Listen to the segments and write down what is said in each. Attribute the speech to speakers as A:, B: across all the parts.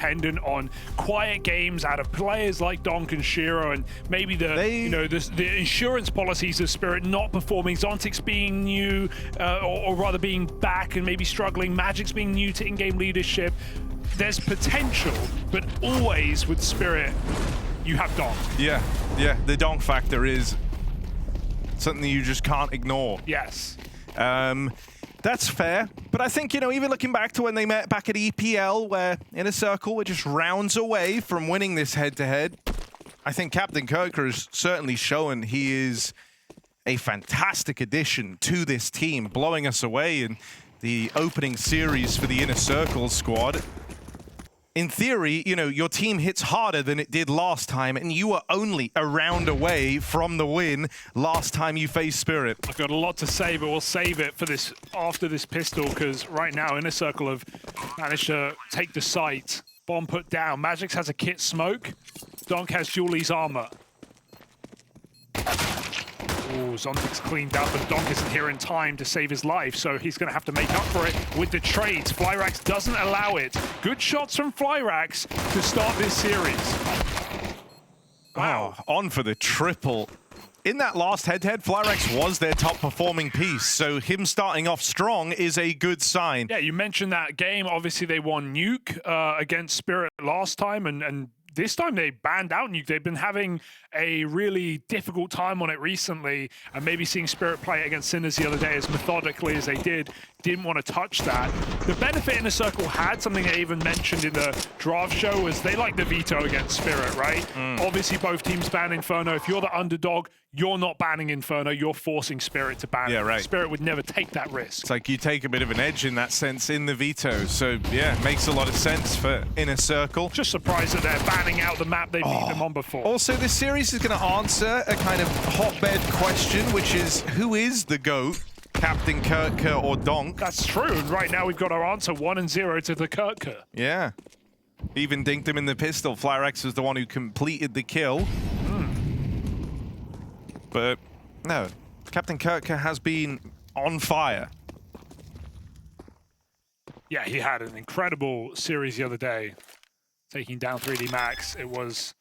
A: dependent on quiet games out of players like Donk and zeRRO, and maybe the insurance policies of Spirit not performing, ZONTIX being new, or rather being back and maybe struggling, Magic's being new to in-game leadership. There's potential, but always with Spirit, you have Donk.
B: Yeah, the Donk factor is something you just can't ignore.
A: Yes.
B: That's fair, but I think, you know, even looking back to when they met back at EPL, where Inner Circle were just rounds away from winning this head-to-head, I think Captain Kirker has certainly shown he is a fantastic addition to this team, blowing us away in the opening series for the Inner Circle squad. In theory, you know, your team hits harder than it did last time, and you were only a round away from the win last time you faced Spirit.
A: I've got a lot to say, but we'll save it for this after this pistol, because right now Inner Circle have managed to take the site. Bomb put down. Magix has a kit smoke. Donk has Julie's armor. Oh, ZONTIX cleaned up, and Donk isn't here in time to save his life, so he's going to have to make up for it with the trades. Flyrax doesn't allow it. Good shots from Flyrax to start this series. Wow.
B: Oh, on for the triple. In that last head-to-head, Flyrax was their top-performing piece, so him starting off strong is a good sign.
A: Yeah, you mentioned that game. Obviously, they won Nuke against Spirit last time, and this time they banned out Nuke. They've been having a really difficult time on it recently, and maybe seeing Spirit play it against Sinners the other day as methodically as they didn't want to touch that. The benefit Inner Circle had, something they even mentioned in the draft show, was they like the veto against Spirit, right? Obviously, both teams ban Inferno. If you're the underdog, you're not banning Inferno, you're forcing Spirit to ban it.
B: Right.
A: Spirit would never take that risk.
B: It's like you take a bit of an edge in that sense in the veto, so yeah, makes a lot of sense for Inner Circle.
A: Just surprised that they're banning out the map they beat them on before.
B: Also, this series is going to answer a kind of hotbed question, which is, who is the GOAT? Captain Kirker or Donk?
A: That's true. Right now we've got our answer 1-0 to the Kirker.
B: Yeah. Even dinked him in the pistol. Flyrax was the one who completed the kill. But no, Captain Kirker has been on fire.
A: Yeah, he had an incredible series the other day, taking down 3D Max. It was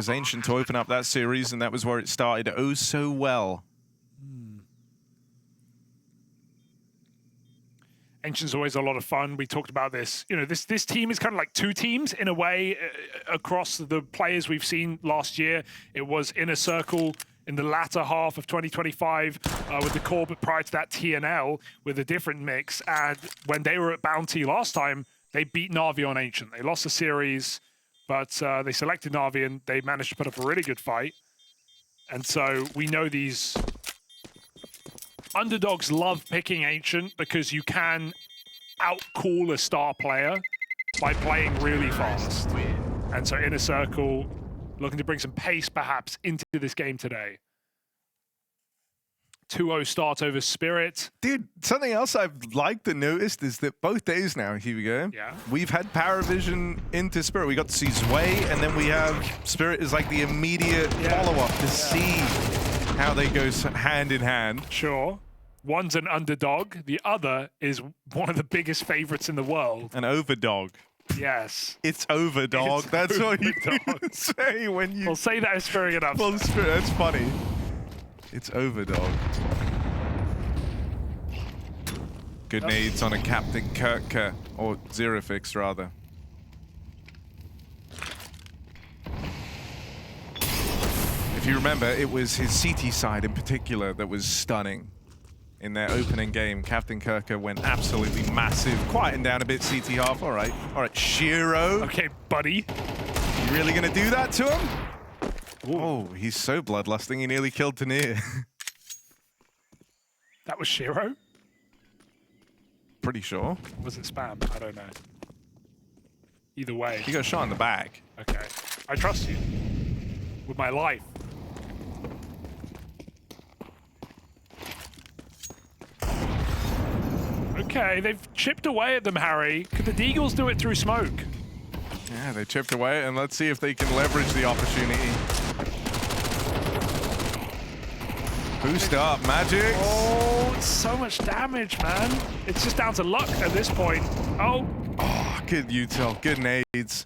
B: Ancient to open up that series, and that was where it started oh so well.
A: Ancient's always a lot of fun. We talked about this. You know, this team is kind of like two teams in a way across the players we've seen last year. It was Inner Circle in the latter half of 2025 with the core, but prior to that TNL with a different mix. And when they were at Bounty last time, they beat Na'Vi on Ancient. They lost the series, but they selected Na'Vi and they managed to put up a really good fight. And so we know these underdogs love picking Ancient because you can out-call a star player by playing really fast. And so Inner Circle looking to bring some pace perhaps into this game today. 2-0 start over Spirit.
B: Dude, something else I've liked and noticed is that both days now, here we go, we've had Paravision into Spirit. We got to see Zwei, and then we have Spirit is like the immediate follow-up to see how they go hand in hand.
A: Sure. One's an underdog. The other is one of the biggest favorites in the world.
B: An overdog.
A: Yes.
B: It's overdog. That's what you say when you...
A: We'll say that as fair enough.
B: Well, that's funny. It's overdog. Good nades on a Captain Kirker, or zeRRoFIX rather. If you remember, it was his CT side in particular that was stunning. In their opening game, Captain Kirker went absolutely massive, quieting down a bit CT half. All right, zeRRO.
A: Okay, buddy.
B: You really gonna do that to him? Ooh. Oh, he's so bloodlusting, he nearly killed Tanir.
A: That was zeRRO?
B: Pretty sure.
A: Was it spam? I don't know. Either way.
B: He got shot in the back.
A: Okay. I trust you. With my life. Okay, they've chipped away at them, Harry. Could the Deagles do it through smoke?
B: Yeah, they chipped away, and let's see if they can leverage the opportunity. Boost up, Magix.
A: Oh, so much damage, man. It's just down to luck at this point. Oh.
B: Good util, good nades.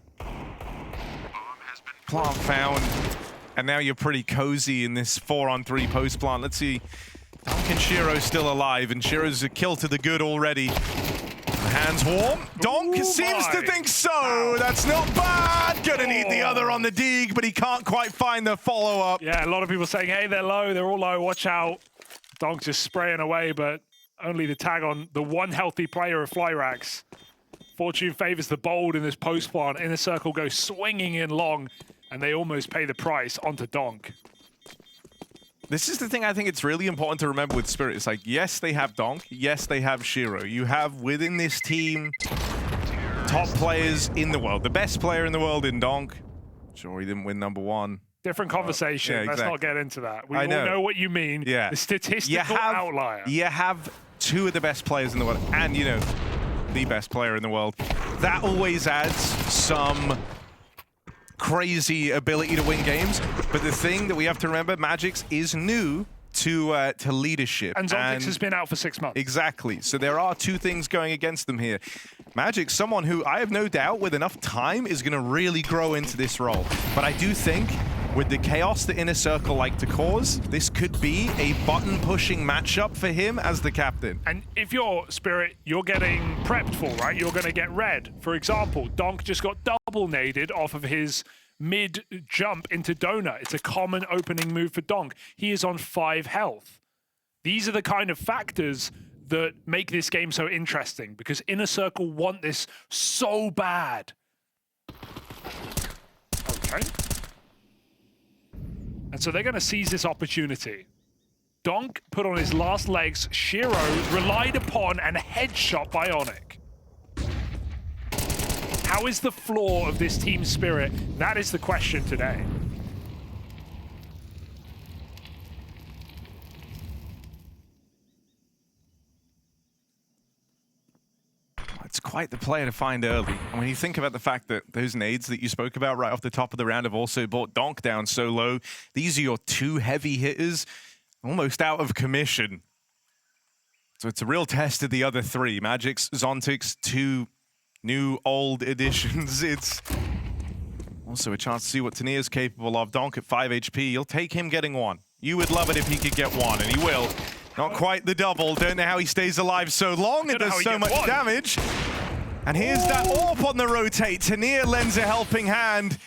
B: Plant found. And now you're pretty cozy in this 4-on-3 post plant. Let's see. Donk and zeRRO still alive, and zeRRO's a kill to the good already. Hands warm. Donk seems to think so. Ow. That's not bad. Gonna need the other on the dig, but he can't quite find the follow-up.
A: Yeah, a lot of people saying, hey, they're low. They're all low. Watch out. Donk just spraying away, but only the tag on the one healthy player of Flyrax. Fortune favors the bold in this post plant. Inner Circle goes swinging in long, and they almost pay the price onto Donk.
B: This is the thing I think it's really important to remember with Spirit. It's like, yes, they have Donk. Yes, they have zeRRO. You have within this team top players in the world. The best player in the world in Donk. Sure, he didn't win #1.
A: Different conversation.
B: Yeah, exactly.
A: Let's not get into that. We all know what you mean.
B: Yeah.
A: The statistical outlier.
B: You have two of the best players in the world, and, you know, the best player in the world. That always adds some crazy ability to win games, but the thing that we have to remember, Magix is new to leadership.
A: And zeRRoFIX has been out for 6 months.
B: Exactly. So there are two things going against them here. Magix, someone who I have no doubt with enough time is going to really grow into this role. But I do think with the chaos the Inner Circle like to cause, this could be a button-pushing matchup for him as the captain.
A: And if you're Spirit, you're getting prepped for, right? You're going to get red. For example, Donk just got double naded off of his mid-jump into Donut. It's a common opening move for Donk. He is on 5 health. These are the kind of factors that make this game so interesting, because Inner Circle want this so bad. Okay. And so they're going to seize this opportunity. Donk put on his last legs. zeRRO relied upon and headshot Bionic. How is the floor of this team Spirit? That is the question today.
B: It's quite the player to find early. And when you think about the fact that those nades that you spoke about right off the top of the round have also brought Donk down so low, these are your two heavy hitters almost out of commission. So it's a real test of the other three. Magix, Zontix, two new old additions. It's also a chance to see what Tanir's capable of. Donk at 5 HP. You'll take him getting 1. You would love it if he could get 1, and he will. Not quite the double. Don't know how he stays alive so long. It does so much damage. And here's that AWP on the rotate. Tanir lends a helping hand.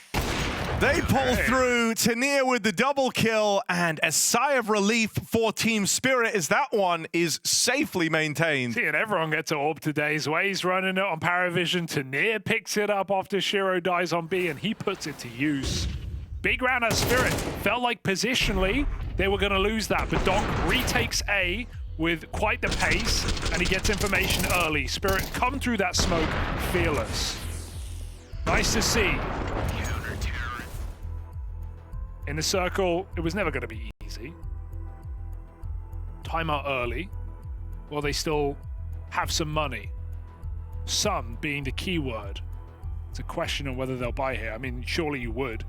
B: They pull through. Tanir with the double kill, and a sigh of relief for Team Spirit as that one is safely maintained.
A: See, and everyone gets an AWP today. Zway's running it on Paravision. Tanir picks it up after zeRRO dies on B, and he puts it to use. Big round at Spirit. Felt like positionally they were going to lose that, but Donk retakes A with quite the pace, and he gets information early. Spirit come through that smoke fearless. Nice to see. In the circle, it was never going to be easy. Timeout early. Well, they still have some money. Some being the key word. It's a question on whether they'll buy here. I mean, surely you would.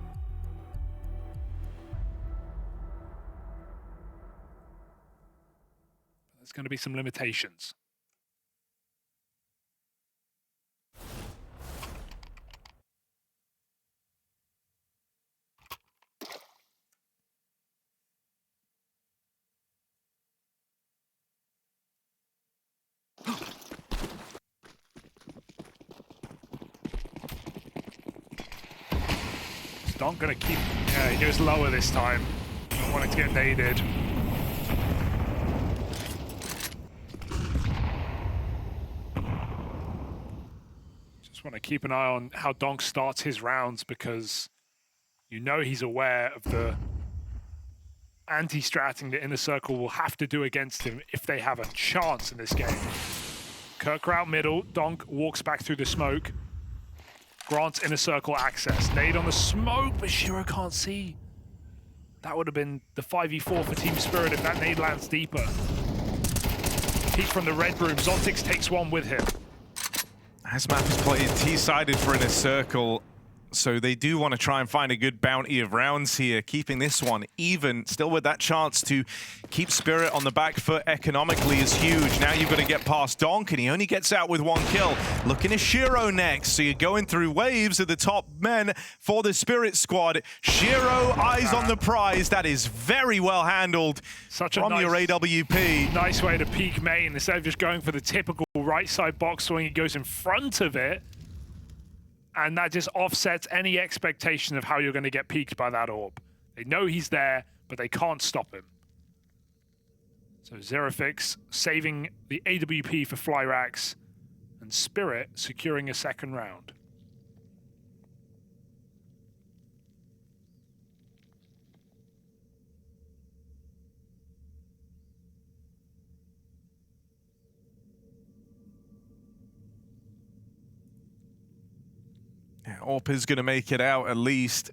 A: There's going to be some limitations. Donk gonna keep. Yeah, he goes lower this time. Don't want it to get naded. Just want to keep an eye on how Donk starts his rounds, because you know he's aware of the anti-stratting the Inner Circle will have to do against him if they have a chance in this game. Kirk out middle. Donk walks back through the smoke. Grants Inner Circle access. Nade on the smoke, but zeRRO can't see. That would have been the 5v4 for Team Spirit if that nade lands deeper. Peek from the red room. Zontix takes one with him.
B: As map is played T-sided for Inner Circle, So they do want to try and find a good bounty of rounds here, keeping this one even, still with that chance to keep Spirit on the back foot economically is huge. Now you've got to get past Donk, and he only gets out with 1 kill. Looking at Shiro next, so you're going through waves of the top men for the Spirit squad. Shiro, eyes on the prize. That is very well handled from your AWP.
A: Nice way to peek main. Instead of just going for the typical right side box swing, he goes in front of it. And that just offsets any expectation of how you're going to get peeked by that orb. They know he's there, but they can't stop him. So zeRRoFIX saving the AWP for Flyrax, and Spirit securing a 2nd round.
B: AWP is going to make it out at least,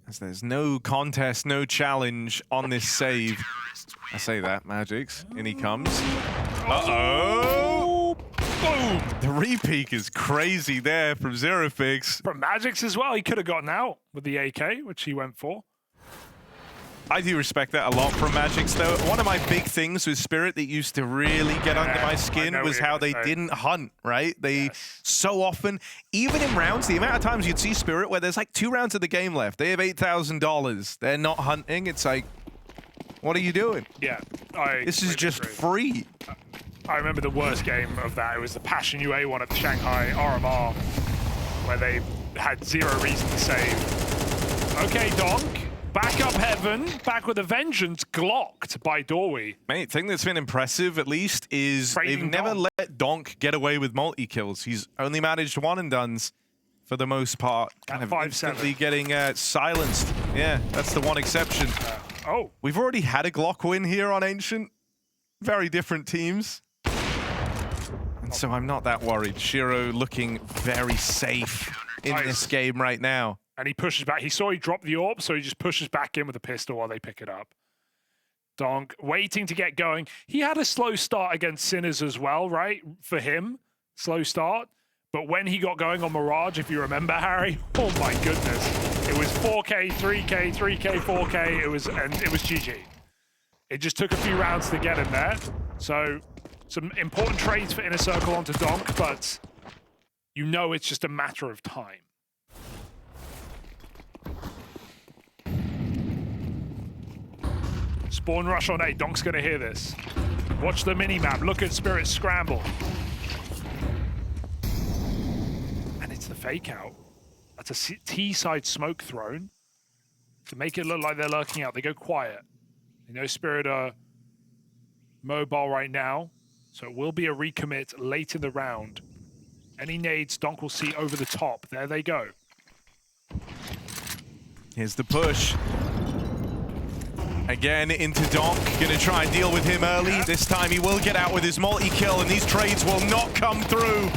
B: as there's no contest, no challenge on this save. I say that, Magix. In he comes. Uh-oh! Boom! The re-peek is crazy there from zeRRoFIX.
A: From Magix as well. He could have gotten out with the AK, which he went for.
B: I do respect that a lot from Magix, though. One of my big things with Spirit that used to really get under my skin was how they didn't hunt, right? They so often, even in rounds, the amount of times you'd see Spirit where there's like 2 rounds of the game left. They have $8,000. They're not hunting. It's like, what are you doing?
A: Yeah.
B: This is just free.
A: I remember the worst game of that. It was the Passion UA one at the Shanghai RMR, where they had 0 reason to save. Okay, Donk. Back up heaven, back with a vengeance, glocked by Doorwee.
B: Mate, thing that's been impressive, at least, is they've never let Donk get away with multi-kills. He's only managed 1-and-dones for the most part. Kind of instantly getting silenced. Yeah, that's the one exception. We've already had a Glock win here on Ancient. Very different teams. And so I'm not that worried. Shiro looking very safe in this game right now.
A: And he pushes back. He saw he dropped the orb, so he just pushes back in with a pistol while they pick it up. Donk waiting to get going. He had a slow start against Sinners as well, right? For him, slow start. But when he got going on Mirage, if you remember, Harry, oh my goodness. It was 4K, 3K, 3K, 4K. It was GG. It just took a few rounds to get him there. So some important trades for Inner Circle onto Donk, but you know it's just a matter of time. Spawn rush on A. Donk's going to hear this. Watch the mini-map. Look at Spirit scramble. And it's the fake out. That's a T-side smoke thrown to make it look like they're lurking out. They go quiet. They know Spirit are mobile right now, so it will be a recommit late in the round. Any nades Donk will see over the top. There they go.
B: Here's the push. Again, into Donk. Gonna try and deal with him early. This time he will get out with his multi-kill, and these trades will not come through.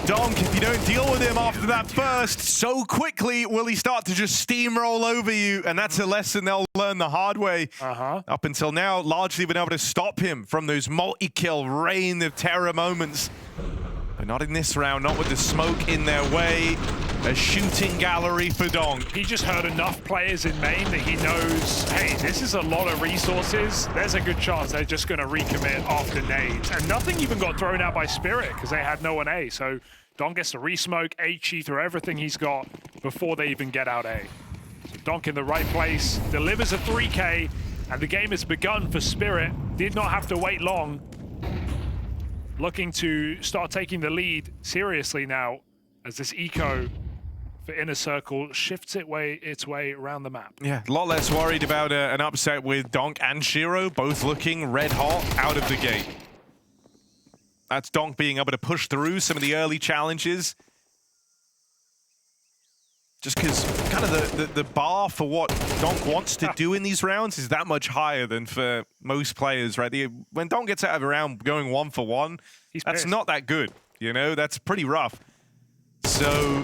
B: Donk, if you don't deal with him after that first, so quickly will he start to just steamroll over you, and that's a lesson they'll learn the hard way. Up until now, largely been able to stop him from those multi-kill reign of terror moments. But not in this round, not with the smoke in their way. A shooting gallery for Donk.
A: He just heard enough players in main that he knows, hey, this is a lot of resources. There's a good chance they're just going to recommit after nades. And nothing even got thrown out by Spirit because they had no one A. So Donk gets to re-smoke, H-E through everything he's got before they even get out A. So Donk in the right place, delivers a 3K, and the game has begun for Spirit. Did not have to wait long. Looking to start taking the lead seriously now as this eco for Inner Circle shifts its way around the map.
B: Yeah, a lot less worried about an upset with Donk and Shiro, both looking red hot out of the gate. That's Donk being able to push through some of the early challenges. Just because kind of the bar for what Donk wants to do in these rounds is that much higher than for most players, right? When Donk gets out of a round going 1-for-1, that's not that good, you know? That's pretty rough. So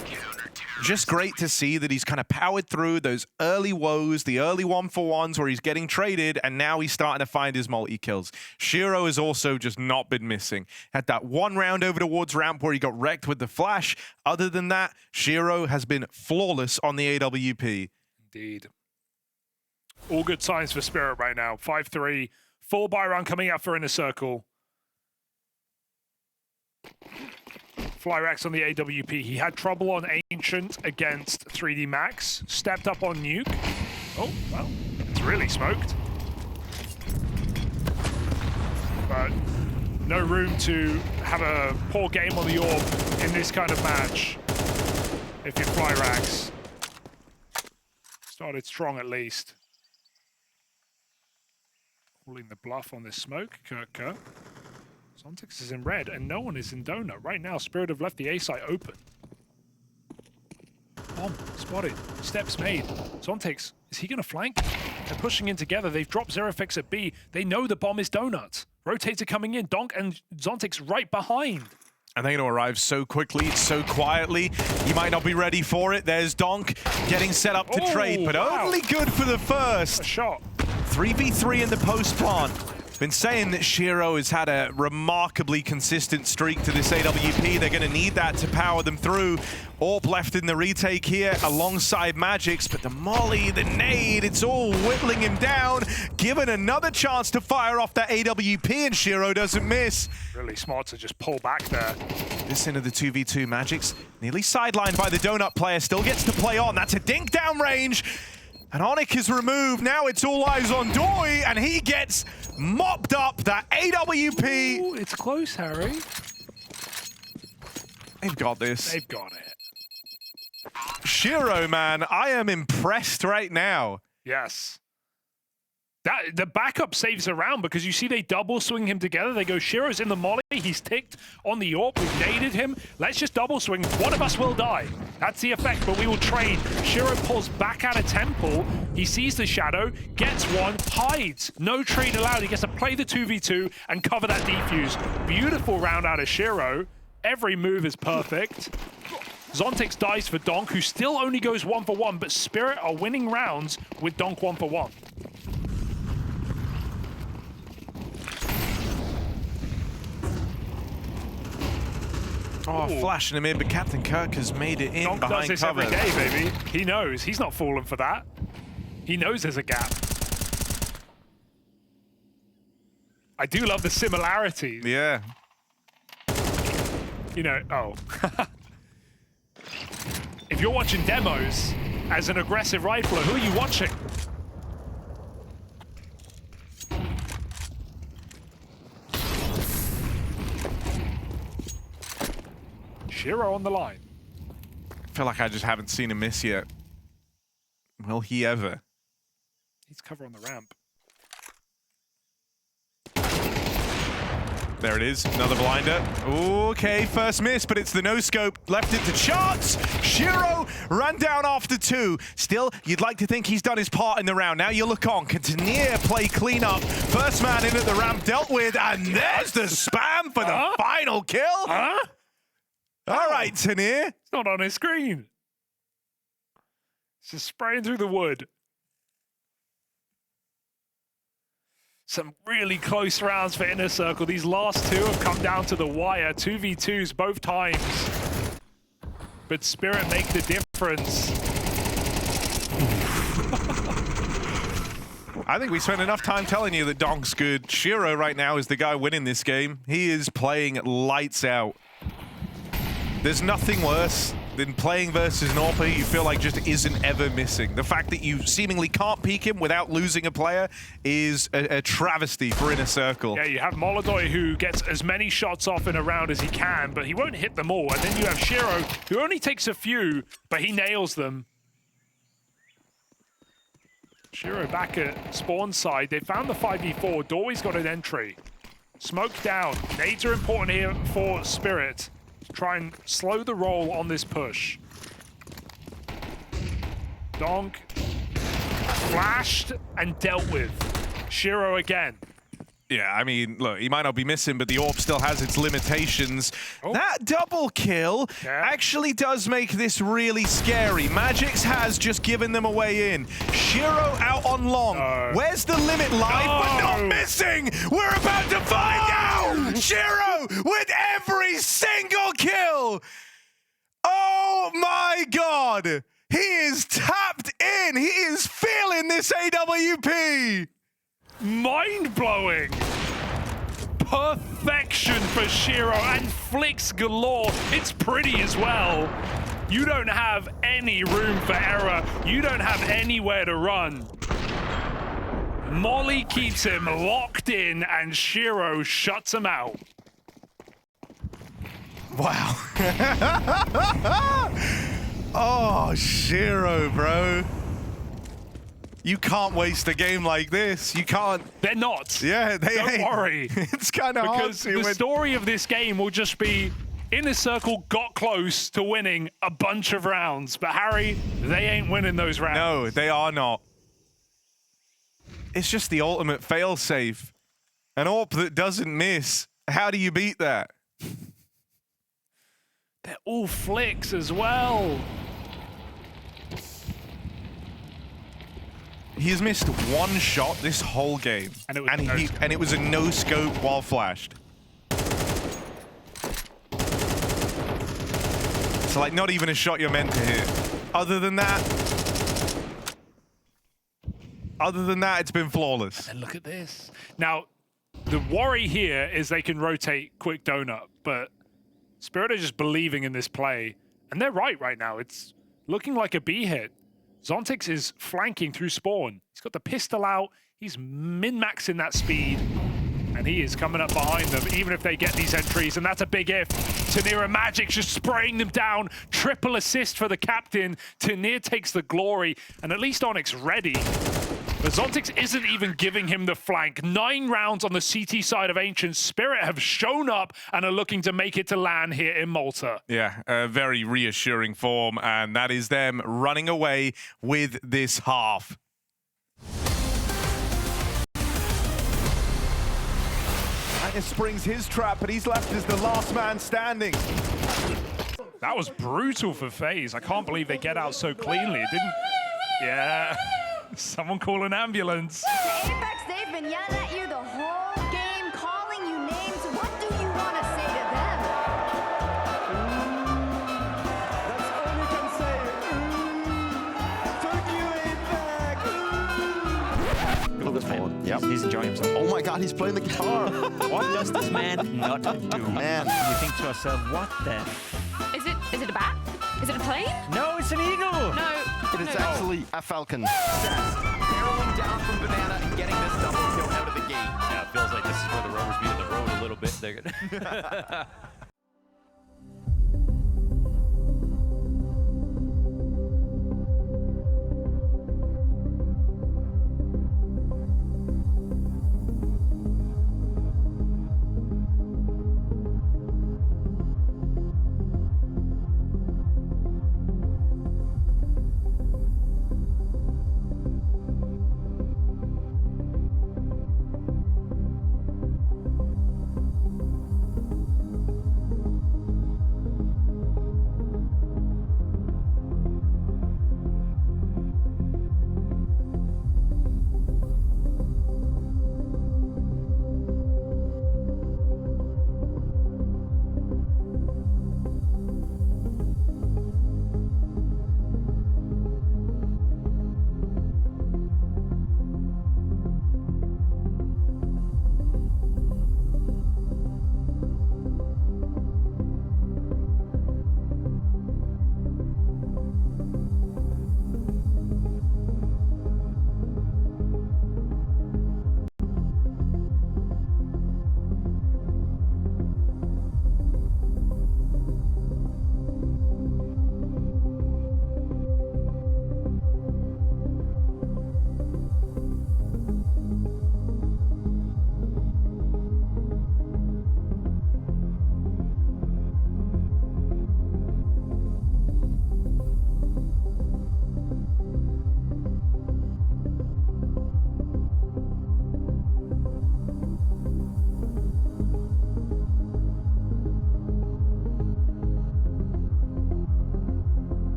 B: just great to see that he's kind of powered through those early woes, the early 1-for-1s where he's getting traded, and now he's starting to find his multi-kills. zeRRO has also just not been missing. Had that one round over towards ramp where he got wrecked with the flash. Other than that, zeRRO has been flawless on the AWP.
A: Indeed. All good signs for Spirit right now. 5-3, full buy round coming out for Inner Circle. Flyrax on the AWP. He had trouble on Ancient against 3D Max. Stepped up on Nuke. Oh, well, it's really smoked. But no room to have a poor game on the AWP in this kind of match. If you're Flyrax. Started strong at least. Calling the bluff on this smoke, Kirk. Zontix is in red, and no one is in donut. Right now, Spirit have left the A site open. Bomb spotted. Steps made. Zontix, is he going to flank? They're pushing in together. They've dropped zeRRoFIX at B. They know the bomb is donut. Rotator coming in. Donk and Zontix right behind.
B: And they're going to arrive so quickly, so quietly. You might not be ready for it. There's Donk getting set up to trade, but only good for the first.
A: A shot.
B: 3v3 in the post plant. Been saying that zeRRO has had a remarkably consistent streak to this AWP. They're going to need that to power them through. AWP left in the retake here alongside Magix, but the molly, the nade, it's all whittling him down. Given another chance to fire off that AWP, and zeRRO doesn't miss.
A: Really smart to just pull back there.
B: This into the 2v2 Magix. Nearly sidelined by the donut player, still gets to play on. That's a dink down range. And Onyx is removed. Now it's all eyes on Doi, and he gets mopped up. That AWP.
A: Ooh, it's close, Harry.
B: They've got this.
A: They've got it.
B: zeRRO, man, I am impressed right now.
A: Yes. The backup saves around because you see they double swing him together. They go, zeRRO's in the molly. He's ticked on the AWP. We've naded him. Let's just double swing. One of us will die. That's the effect, but we will trade. zeRRO pulls back out of Temple. He sees the shadow, gets one, hides. No trade allowed. He gets to play the 2v2 and cover that defuse. Beautiful round out of zeRRO. Every move is perfect. Zontix dies for Donk, who still only goes 1-for-1, but Spirit are winning rounds with Donk 1-for-1.
B: Oh, flashing him in, but Captain Kirk has made it in
A: Donk
B: behind
A: does this
B: cover.
A: every day, baby. He knows. He's not falling for that. He knows there's a gap. I do love the similarities.
B: Yeah.
A: You know, oh. If you're watching demos as an aggressive rifler, who are you watching? zeRRO on the line.
B: I feel like I just haven't seen him miss yet. Will he ever?
A: He's cover on the ramp.
B: There it is, another blinder. Okay, first miss, but it's the no-scope. Left it to chance. zeRRO ran down after two. Still, you'd like to think he's done his part in the round. Now you look on. Can Tanier play cleanup? First man in at the ramp dealt with, and there's the spam for the final kill. All right, Tanier.
A: It's not on his screen. It's just spraying through the wood. Some really close rounds for Inner Circle. These last two have come down to the wire. 2v2s both times. But Spirit make the difference.
B: I think we spent enough time telling you that Donk's good. zeRRO right now is the guy winning this game. He is playing lights out. There's nothing worse than playing versus an AWP you feel like just isn't ever missing. The fact that you seemingly can't peek him without losing a player is a travesty for Inner Circle.
A: Yeah, you have Molodoi who gets as many shots off in a round as he can, but he won't hit them all. And then you have zeRRO who only takes a few, but he nails them. zeRRO back at spawn side. They found the 5v4. Dory's got an entry. Smoke down. Nades are important here for Spirit. Try and slow the roll on this push. Donk flashed and dealt with. zeRRO again.
B: Yeah, I mean, look, he might not be missing, but the AWP still has its limitations.
A: Oh.
B: That double kill actually does make this really scary. Magix has just given them a way in. Shiro out on long. Where's the limit line? But not missing! We're about to find out! Shiro with every single kill! Oh my god! He is tapped in! He is feeling this AWP!
A: Mind-blowing. Perfection for Shiro and flicks galore. It's pretty as well. You don't have any room for error. You don't have anywhere to run. Molly keeps him locked in and Shiro shuts him out.
B: Wow. Oh, Shiro, bro. You can't waste a game like this. You can't.
A: They're not.
B: Yeah, they
A: Don't
B: ain't.
A: worry.
B: It's kind of hard
A: Because
B: to
A: the story of this game will just be Inner Circle got close to winning a bunch of rounds. But Harry, they ain't winning those rounds.
B: No, they are not. It's just the ultimate failsafe. An AWP that doesn't miss. How do you beat that?
A: They're all flicks as well.
B: He's missed one shot this whole game, and it was a no scope while flashed. So like, not even a shot you're meant to hit. Other than that, it's been flawless.
A: And look at this. Now, the worry here is they can rotate quick donut, but Spirit are just believing in this play, and they're right now. It's looking like a B hit. ZeRRoFIX is flanking through spawn. He's got the pistol out. He's min-maxing that speed. And he is coming up behind them, even if they get these entries. And that's a big if. Tanir and Magix just spraying them down. Triple assist for the captain. Tanir takes the glory. And at least Onyx ready. But ZeRRoFIX isn't even giving him the flank. 9 rounds on the CT side of Ancient. Spirit have shown up and are looking to make it to LAN here in Malta.
B: Yeah, a very reassuring form, and that is them running away with this half.
C: Magnus springs his trap, but he's left as the last man standing.
A: That was brutal for FaZe. I can't believe they get out so cleanly. It didn't... Yeah. Someone call an ambulance.
D: Apex, they've been yelling at you the whole game, calling you names. What do you want to say to them?
C: That's all you can say. Took you in back.
E: Look at man. Yep. He's enjoying himself.
C: Oh my god, he's playing the guitar.
E: What does this man not do?
C: Man.
E: You think to yourself, what the?
F: Is it a bat? Is it a plane?
E: No, it's an eagle.
F: No.
C: It is actually a falcon.
G: Barreling down from Banana and getting this double kill out of the gate. Yeah, it feels like this is where the Rovers meet in the road a little bit. They're good.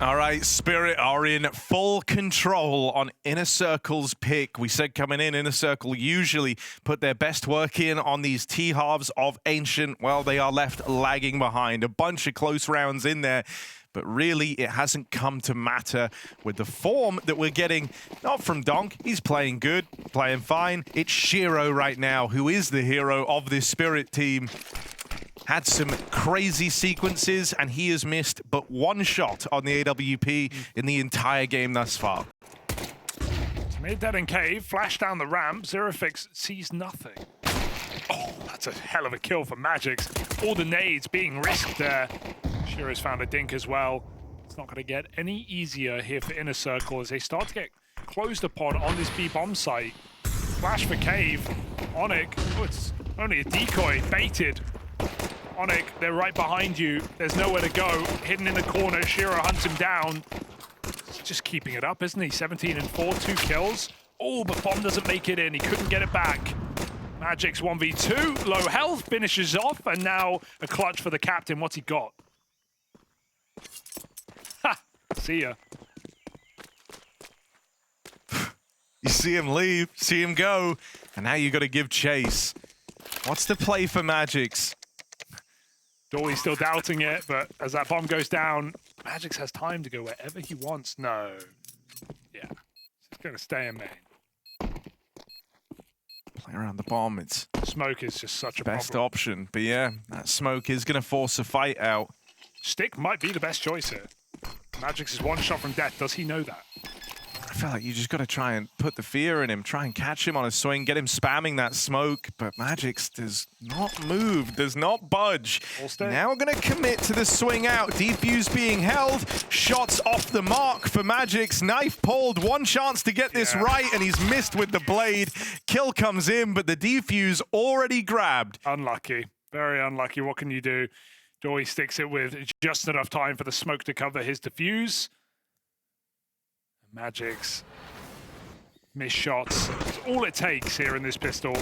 B: All right, Spirit are in full control on Inner Circle's pick. We said coming in, Inner Circle usually put their best work in on these T-halves of Ancient. Well, they are left lagging behind. A bunch of close rounds in there, but really it hasn't come to matter with the form that we're getting, not from Donk. He's playing good, playing fine. It's zeRRO right now, who is the hero of this Spirit team. Had some crazy sequences, and he has missed but one shot on the AWP in the entire game thus far.
A: Mid dead in cave, flash down the ramp. zeRRoFIX sees nothing. Oh, that's a hell of a kill for Magix. All the nades being risked there. zeRRO's found a dink as well. It's not going to get any easier here for Inner Circle as they start to get closed upon on this B bomb site. Flash for cave. Onyx. Oh, it's only a decoy. Baited. Onyx, they're right behind you. There's nowhere to go. Hidden in the corner. zeRRO hunts him down. He's just keeping it up, isn't he? 17 and 4, 2 kills. Oh, but bomb doesn't make it in. He couldn't get it back. Magix 1v2, low health, finishes off, and now a clutch for the captain. What's he got? Ha! See ya.
B: You see him leave, see him go, and now you got to give chase. What's the play for Magix?
A: Dory's still doubting it, but as that bomb goes down, Magix has time to go wherever he wants. No. Yeah. He's going to stay in main.
B: Play around the bomb, it's
A: Smoke is just such a
B: best
A: problem.
B: option. But yeah, that smoke is going to force a fight out.
A: Stick might be the best choice here. Magix is one shot from death. Does he know that?
B: I feel like you just got to try and put the fear in him, try and catch him on a swing, get him spamming that smoke. But Magix does not move, does not budge. Now we're going to commit to the swing out. Defuse being held, shots off the mark for Magix. Knife pulled, one chance to get this right, and he's missed with the blade. Kill comes in, but the defuse already grabbed.
A: Unlucky, very unlucky. What can you do? Dory sticks it with just enough time for the smoke to cover his defuse. Magix, missed shots. It's all it takes here in this pistol.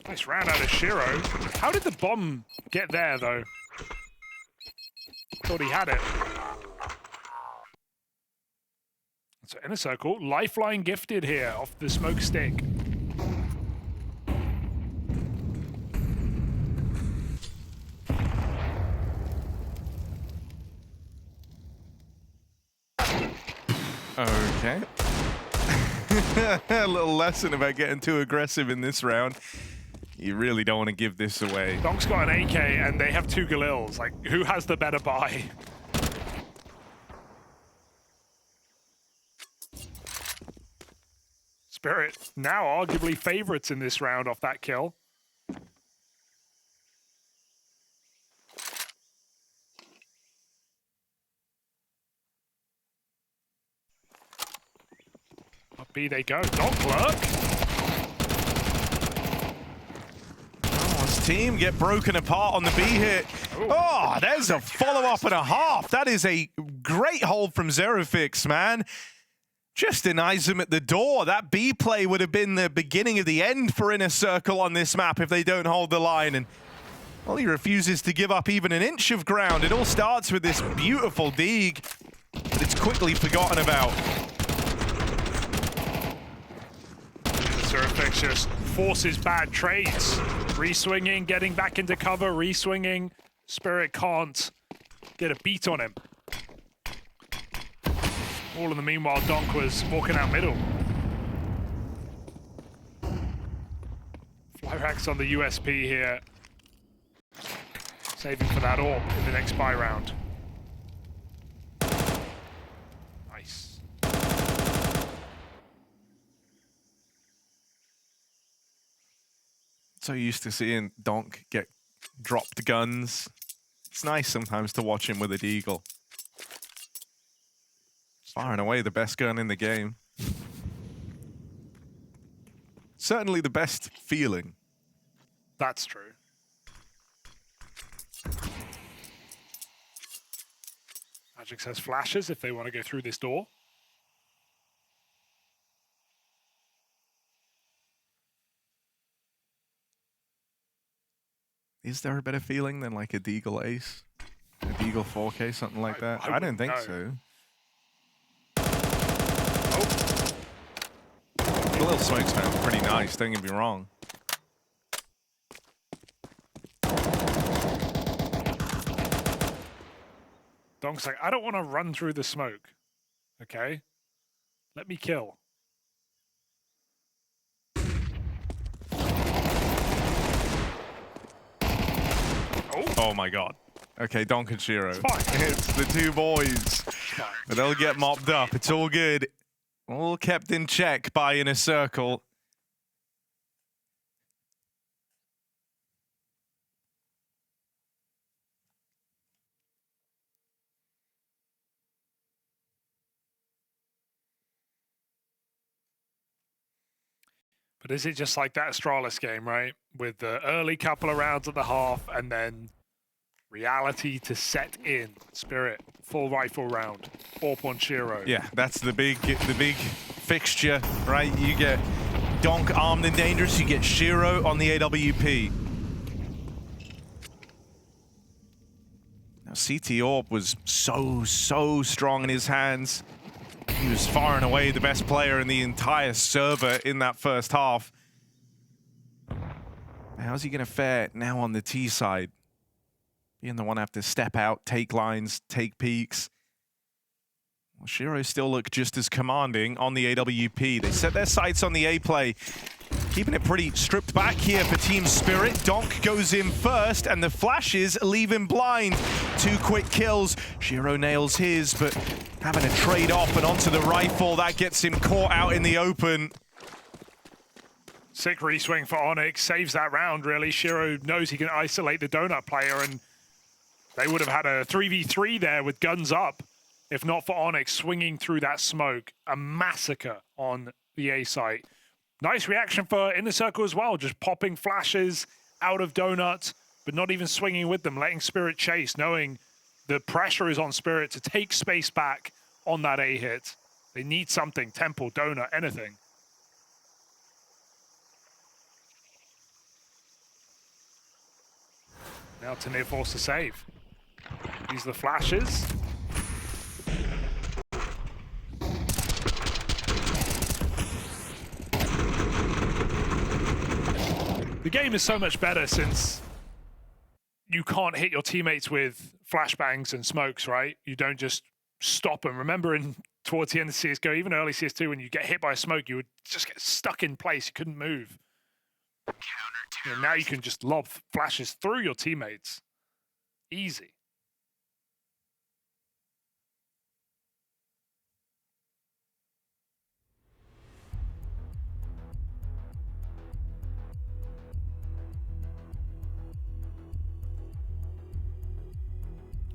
A: Nice round out of zeRRO. How did the bomb get there, though? Thought he had it. So Inner Circle, lifeline gifted here off the smoke stick.
B: Okay. A little lesson about getting too aggressive in this round. You really don't want to give this away.
A: Donk's got an AK and they have 2 Galils. Like, who has the better buy? Spirit now arguably favorites in this round off that kill. Up B they go. Donk lurk.
B: His team get broken apart on the B hit. Oh, there's a follow-up and a half. That is a great hold from zeRRoFIX, man. Just denies him at the door. That B play would have been the beginning of the end for Inner Circle on this map if they don't hold the line. And, well, he refuses to give up even an inch of ground. It all starts with this beautiful dig, but it's quickly forgotten about.
A: zeRRoFIX just forces bad trades. Re-swinging, getting back into cover, re-swinging. Spirit can't get a beat on him. All in the meanwhile, Donk was walking out middle. Flyrax on the USP here. Saving for that AWP in the next buy round. Nice.
B: So used to seeing Donk get dropped guns. It's nice sometimes to watch him with a deagle. Far and away the best gun in the game. Certainly the best feeling.
A: That's true. Magix has flashes if they want to go through this door.
B: Is there a better feeling than like a deagle ace? A Beagle 4K, something like that? I don't think so. The little smoke sounds pretty nice, don't get me wrong.
A: Donk's like, I don't want to run through the smoke. Okay? Let me kill.
B: Oh my god. Okay, Donk and Shiro.
A: It's fine.
B: It's the two boys. But they'll get mopped up. It's all good. All kept in check by Inner Circle.
A: But is it just like that Astralis game, right? With the early couple of rounds at the half and then reality to set in. Spirit, full rifle round, AWP on Shiro.
B: Yeah, that's the big fixture, right? You get Donk armed and dangerous, you get Shiro on the AWP. Now CT AWP was so strong in his hands. He was far and away the best player in the entire server in that first half. How's he gonna fare now on the T side? Being the one to have to step out, take lines, take peeks. Well, Shiro still look just as commanding on the AWP. They set their sights on the A play. Keeping it pretty stripped back here for Team Spirit. Donk goes in first, and the flashes leave him blind. 2 quick kills. Shiro nails his, but having a trade off and onto the rifle, that gets him caught out in the open.
A: Sick re-swing for Onyx, saves that round, really. Shiro knows he can isolate the donut player, and they would have had a 3v3 there with guns up, if not for Onyx swinging through that smoke. A massacre on the A site. Nice reaction for Inner Circle as well, just popping flashes out of donut, but not even swinging with them, letting Spirit chase, knowing the pressure is on Spirit to take space back on that A hit. They need something, Temple, donut, anything. Now Tanir forced to save. These are the flashes. The game is so much better since you can't hit your teammates with flashbangs and smokes, right? You don't just stop them. Remember towards the end of CSGO, even early CS2, when you get hit by a smoke, you would just get stuck in place. You couldn't move. And now you can just lob flashes through your teammates. Easy.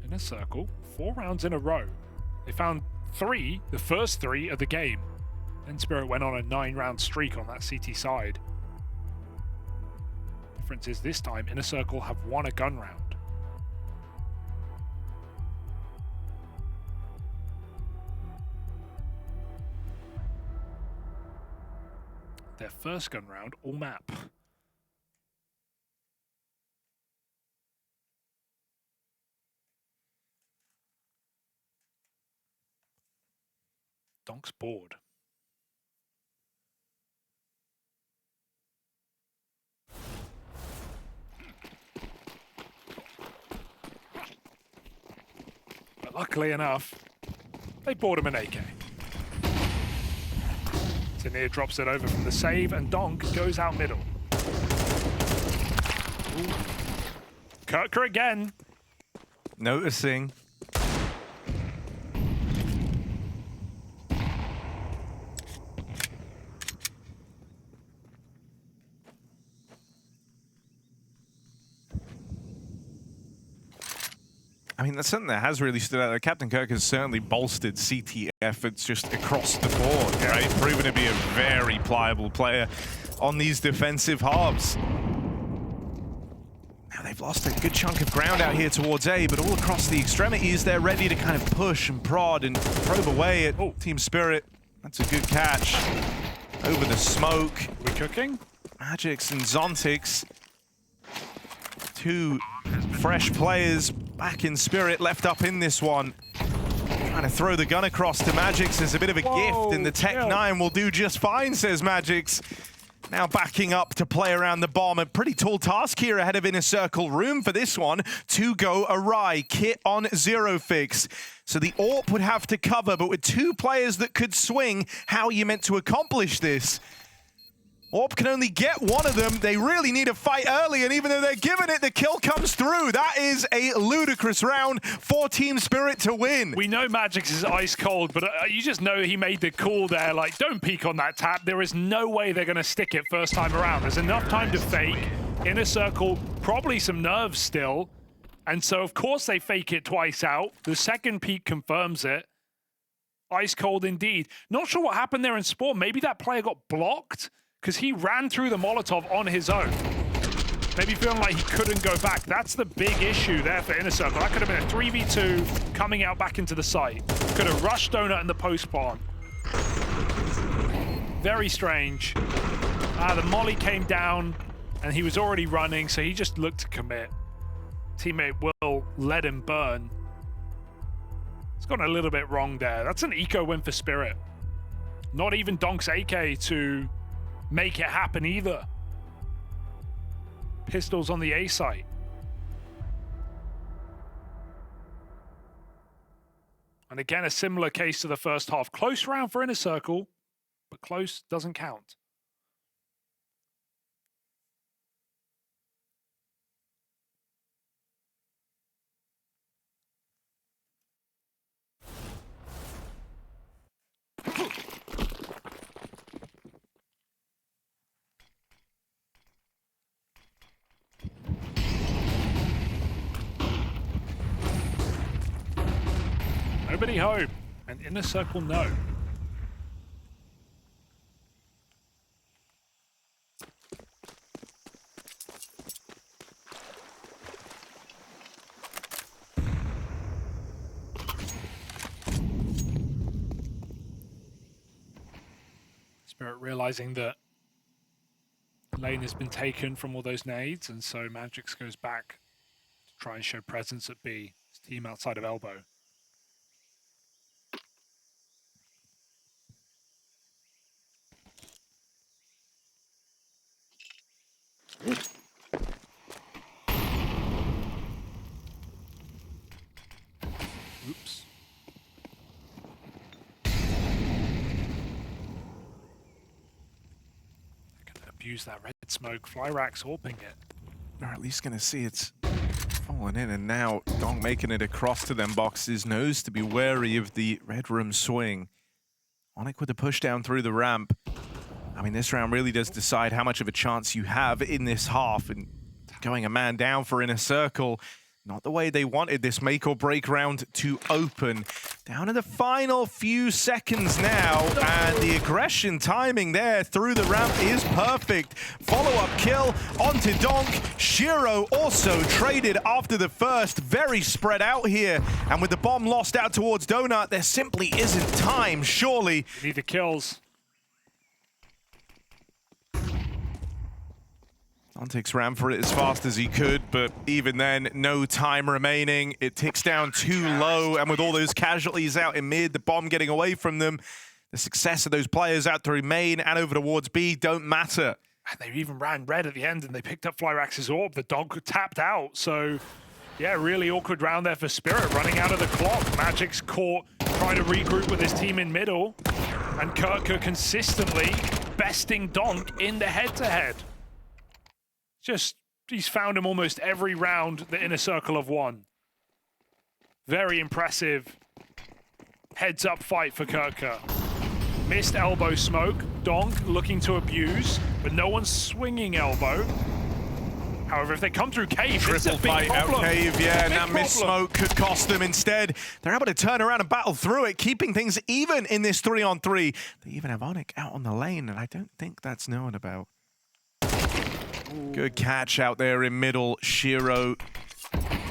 A: In a circle, 4 rounds in a row. They found 3, the first 3 of the game. Then Spirit went on a 9-round streak on that CT side. Difference is this time, Inner Circle have won a gun round. Their first gun round, all map. Donk's bored. But luckily enough, they bought him an AK. Tanir drops it over from the save, and Donk goes out middle. Ooh. Kirker again.
B: Noticing. I mean, that's something that has really stood out. Captain Kirk has certainly bolstered CT efforts just across the board, right? Proven to be a very pliable player on these defensive halves. Now they've lost a good chunk of ground out here towards A, but all across the extremities, they're ready to kind of push and prod and probe away at Team Spirit. That's a good catch. Over the smoke.
A: Are we cooking?
B: Magix and Zontix. 2 fresh players back in Spirit, left up in this one. Trying to throw the gun across to Magix as a bit of a gift, and the Tech 9 will do just fine, says Magix. Now backing up to play around the bomb. A pretty tall task here ahead of Inner Circle. Room for this one to go awry. Kit on zeRRoFIX. So the AWP would have to cover, but with two players that could swing, how are you meant to accomplish this? AWP can only get one of them. They really need a fight early, and even though they're given it, the kill comes through. That is a ludicrous round for Team Spirit to win.
A: We know Magix is ice cold, but you just know he made the call there, like, don't peek on that tap. There is no way they're going to stick it first time around. There's enough time to fake. Inner Circle, probably some nerves still. And so, of course, they fake it twice out. The second peek confirms it. Ice cold indeed. Not sure what happened there in Spawn. Maybe that player got blocked, because he ran through the Molotov on his own. Maybe feeling like he couldn't go back. That's the big issue there for Inner Circle. That could have been a 3v2 coming out back into the site. Could have rushed Donut in the post-spawn. Very strange. The molly came down, and he was already running, so he just looked to commit. Teammate will let him burn. It's gone a little bit wrong there. That's an eco win for Spirit. Not even Donk's AK to make it happen either. Pistols on the A site. And again, a similar case to the first half. Close round for Inner Circle, but close doesn't count. Nobody home, and Inner Circle no. Spirit realizing that lane has been taken from all those nades, and so Magix goes back to try and show presence at B. His team outside of elbow. Oops. They can abuse that red smoke. Flyrax AWPing it.
B: They're at least going to see it's fallen in, and now Donk making it across to them boxes. Knows to be wary of the red room swing. Onic with a push down through the ramp. I mean, this round really does decide how much of a chance you have in this half, and going a man down for Inner Circle. Not the way they wanted this make or break round to open. Down to the final few seconds now, and the aggression timing there through the ramp is perfect. Follow-up kill onto Donk. zeRRo also traded after the first. Very spread out here, and with the bomb lost out towards Donut, there simply isn't time, surely.
A: You need the kills.
B: Ontix ran for it as fast as he could, but even then, no time remaining. It ticks down too low, and with all those casualties out in mid, the bomb getting away from them, the success of those players out through main and over towards B don't matter.
A: And they even ran red at the end, and they picked up Flyrax's AWP. The dog tapped out, so yeah, really awkward round there for Spirit, running out of the clock. Magic's caught, trying to regroup with his team in middle, and Kirker consistently besting Donk in the head-to-head. Just, he's found him almost every round the Inner Circle have won. Very impressive heads-up fight for Kirker. Missed elbow smoke. Donk looking to abuse, but no one's swinging elbow. However, if they come through cave, it's a big
B: fight out
A: problem.
B: cave, yeah, and that
A: Big
B: missed
A: problem.
B: smoke could cost them. Instead, they're able to turn around and battle through it, keeping things even in this 3-on-3. They even have Onic out on the lane, and I don't think that's known about. Good catch out there in middle. zeRRo,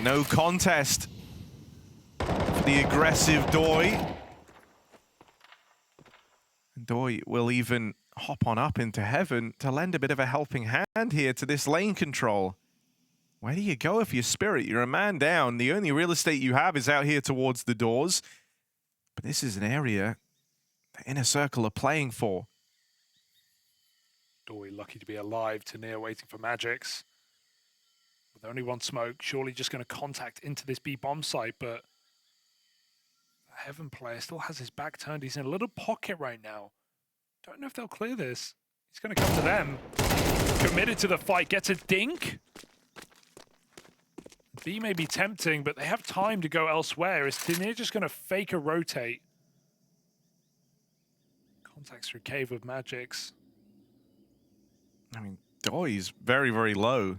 B: no contest for the aggressive Doi. And Doi will even hop on up into heaven to lend a bit of a helping hand here to this lane control. Where do you go if you're Spirit? You're a man down. The only real estate you have is out here towards the doors. But this is an area the Inner Circle are playing for.
A: Dory lucky to be alive. Tania waiting for Magix. With only one smoke, surely just going to contact into this B bomb site, but the Heaven player still has his back turned. He's in a little pocket right now. Don't know if they'll clear this. He's going to come to them. Committed to the fight, gets a dink. B may be tempting, but they have time to go elsewhere. Is Tania just going to fake a rotate? Contacts through cave with Magix.
B: I mean, Doy's very, very low.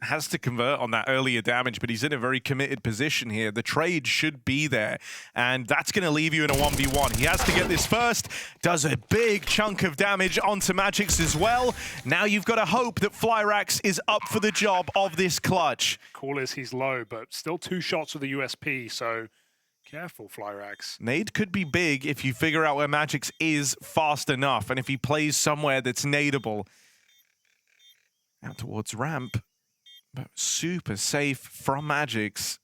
B: Has to convert on that earlier damage, but he's in a very committed position here. The trade should be there, and that's going to leave you in a 1v1. He has to get this first, does a big chunk of damage onto Magix as well. Now you've got to hope that Flyrax is up for the job of this clutch.
A: Cool is he's low, but still 2 shots with the USP, so careful, Flyrax.
B: Nade could be big if you figure out where Magix is fast enough, and if he plays somewhere that's nadeable. Out towards ramp. But super safe from Magix.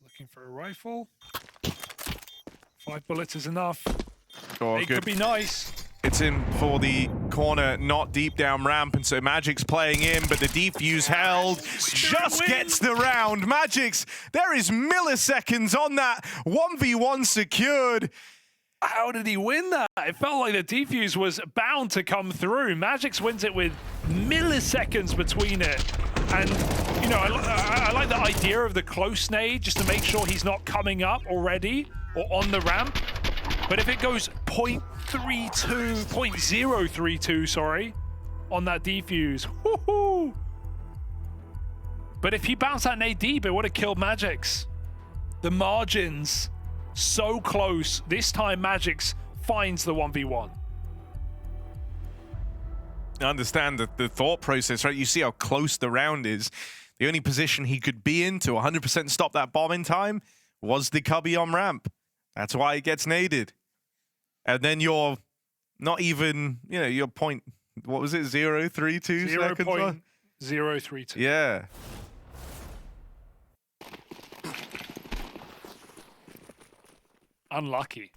A: Looking for a rifle. 5 bullets is enough.
B: Oh,
A: it could be nice.
B: It's in for the corner, not deep down ramp, and so Magix playing in, but the defuse held. Just gets the round. Magix, there is milliseconds on that. 1v1 secured.
A: How did he win that? It felt like the defuse was bound to come through. Magix wins it with milliseconds between it. And, you know, I like the idea of the close nade just to make sure he's not coming up already or on the ramp. But if it goes 0.32, sorry, on that defuse, woohoo! But if he bounced that nade deep, it would have killed Magix. The margins, so close. This time Magix finds the 1v1.
B: I understand the thought process, right? You see how close the round is. The only position he could be in to 100% stop that bomb in time was the cubby on ramp. That's why it gets naded. And then you're not even, you know, your point, what was it, 0.32 seconds?
A: 0.032.
B: Yeah.
A: Unlucky.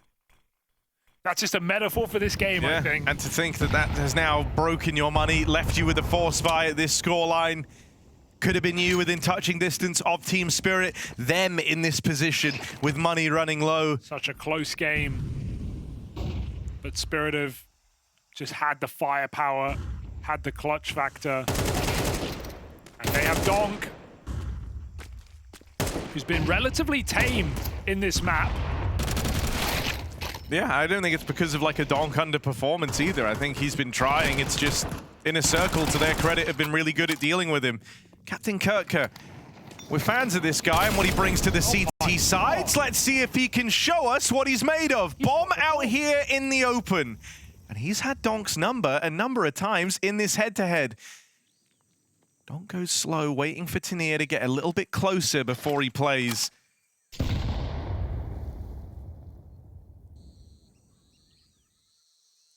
A: That's just a metaphor for this game, I think.
B: And to think that that has now broken your money, left you with a force buy at this scoreline. Could have been you within touching distance of Team Spirit, them in this position with money running low.
A: Such a close game. But Spirit have just had the firepower, had the clutch factor. And they have Donk, who's been relatively tame in this map.
B: Yeah, I don't think it's because of like a Donk underperformance either. I think he's been trying. It's just Inner Circle, to their credit, have been really good at dealing with him. Captain Kirker, we're fans of this guy and what he brings to the CT sides. Let's see if he can show us what he's made of. Bomb out here in the open. And he's had Donk's number a number of times in this head-to-head. Donk goes slow, waiting for Tania to get a little bit closer before he plays.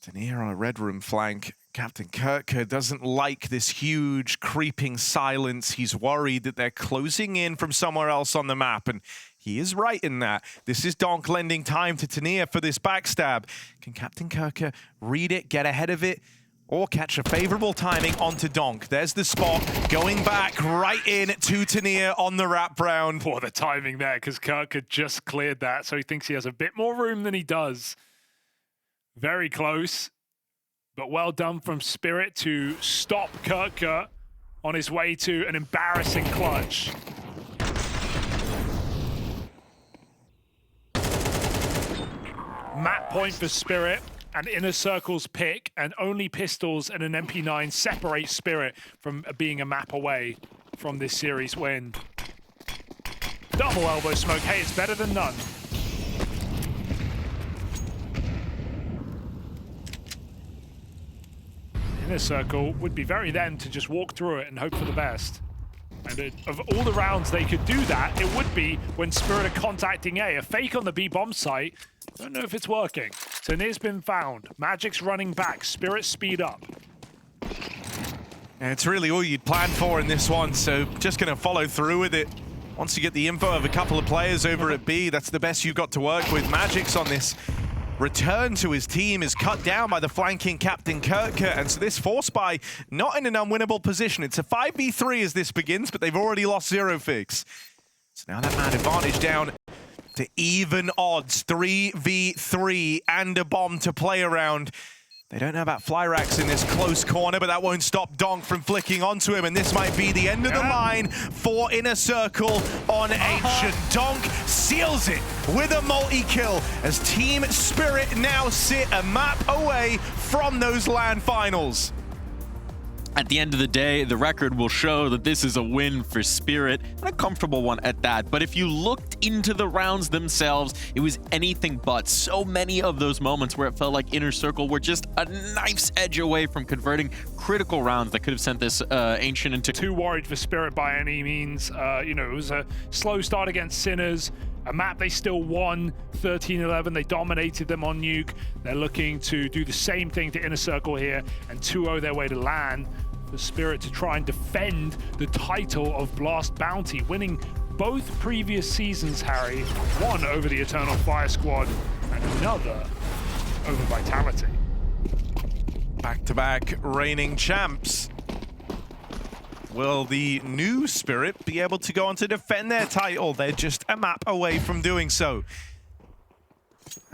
B: Tania on a red room flank. Captain Kirker doesn't like this huge creeping silence. He's worried that they're closing in from somewhere else on the map, and he is right in that. This is Donk lending time to Tania for this backstab. Can Captain Kirker read it, get ahead of it, or catch a favorable timing onto Donk? There's the spot, going back right in to Tania on the wrap round.
A: Poor the timing there, because Kirker just cleared that, so he thinks he has a bit more room than he does. Very close, but well done from Spirit to stop Kirker on his way to an embarrassing clutch. Map point for Spirit, and Inner Circle's pick, and only pistols and an MP9 separate Spirit from being a map away from this series win. Double elbow smoke, hey, it's better than none. Inner Circle would be very then to just walk through it and hope for the best. And of all the rounds they could do that, it would be when Spirit are contacting A. A fake on the B bomb site. Don't know if it's working. Tania's been found. Magic's running back. Spirit speed up.
B: And it's really all you'd planned for in this one, so just going to follow through with it. Once you get the info of a couple of players over at B, that's the best you've got to work with. Magic's on this return to his team is cut down by the flanking Captain Kirker, and so this force buy not in an unwinnable position. It's a 5v3 as this begins, but they've already lost zeRRoFIX. So now that man advantage down to even odds, 3v3 and a bomb to play around. They don't know about fly racks in this close corner, but that won't stop Donk from flicking onto him, and this might be the end of the line for Inner Circle on Ancient. Donk seals it with a multi-kill as Team Spirit now sit a map away from those LAN finals.
H: At the end of the day, the record will show that this is a win for Spirit, and a comfortable one at that. But if you looked into the rounds themselves, it was anything but. So many of those moments where it felt like Inner Circle were just a knife's edge away from converting critical rounds that could have sent this Ancient into...
A: Too worried for Spirit by any means. You know, it was a slow start against Sinners. A map they still won, 13-11. They dominated them on Nuke. They're looking to do the same thing to Inner Circle here and 2-0 their way to LAN. For Spirit to try and defend the title of BLAST Bounty, winning both previous seasons, Harry. One over the Eternal Fire Squad and another over Vitality.
B: Back-to-back reigning champs. Will the new Spirit be able to go on to defend their title? They're just a map away from doing so.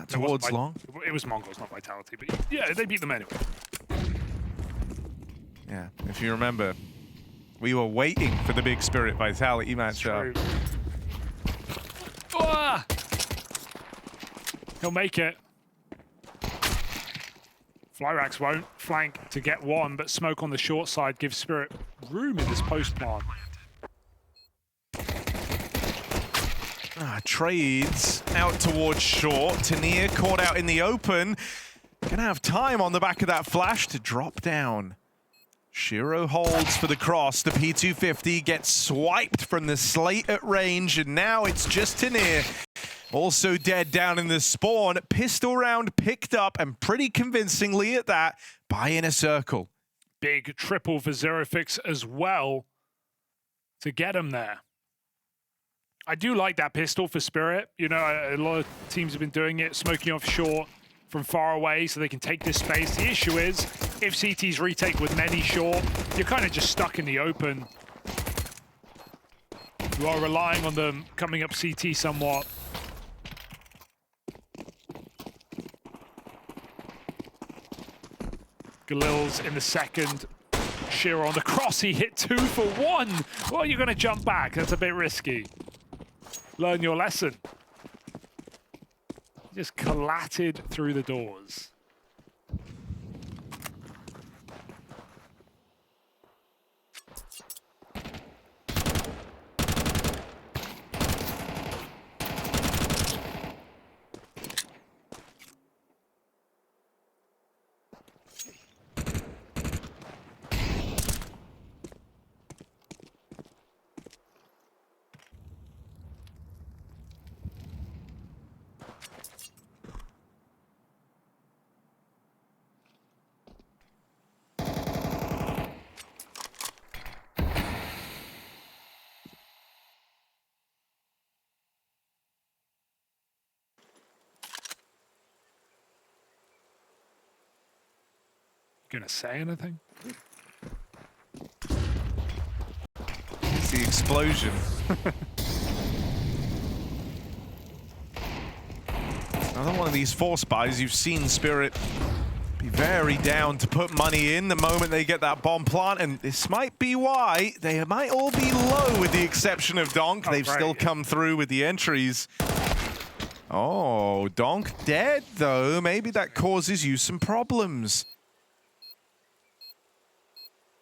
B: Towards long.
A: It was Mongols, not Vitality, but yeah, they beat them anyway.
B: Yeah, if you remember, we were waiting for the big Spirit Vitality matchup.
A: Ah! He'll make it. Flyrax won't flank to get one, but smoke on the short side gives Spirit room in this post plant.
B: Trades out towards short. Tania caught out in the open. Gonna have time on the back of that flash to drop down. Shiro holds for the cross. The P250 gets swiped from the slate at range, and now it's just Tania. Also dead down in the spawn. Pistol round picked up, and pretty convincingly at that, by Inner Circle.
A: Big triple for zeRRoFIX as well to get him there. I do like that pistol for Spirit. You know, a lot of teams have been doing it, smoking off short from far away so they can take this space. The issue is, if CT's retake with many short, you're kind of just stuck in the open. You are relying on them coming up CT somewhat. Galil's in the second. Shiro on the cross, he hit 2 for 1. Well, you're going to jump back. That's a bit risky. Learn your lesson. Just collatted through the doors. Gonna say anything?
B: It's the explosion. Another one of these force buys. You've seen Spirit be very down to put money in the moment they get that bomb plant, and this might be why they might all be low with the exception of Donk. They've still come through with the entries. Oh, Donk dead though. Maybe that causes you some problems.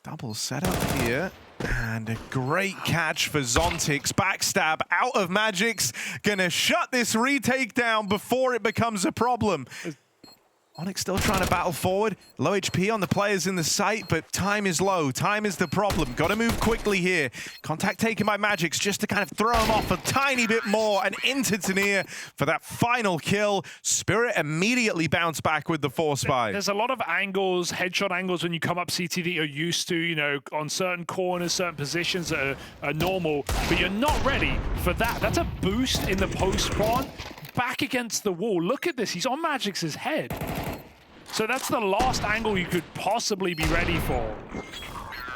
B: Double setup here, and a great catch for Zontix. Backstab out of Magic's, gonna shut this retake down before it becomes a problem. Onyx still trying to battle forward. Low HP on the players in the site, but time is low. Time is the problem. Got to move quickly here. Contact taken by Magix just to kind of throw him off a tiny bit more and into Tania for that final kill. Spirit immediately bounced back with the force buy.
A: There's a lot of angles, headshot angles when you come up CT that you're used to, you know, on certain corners, certain positions that are normal, but you're not ready for that. That's a boost in the post spawn. Back against the wall. Look at this. He's on Magix's head. So that's the last angle you could possibly be ready for.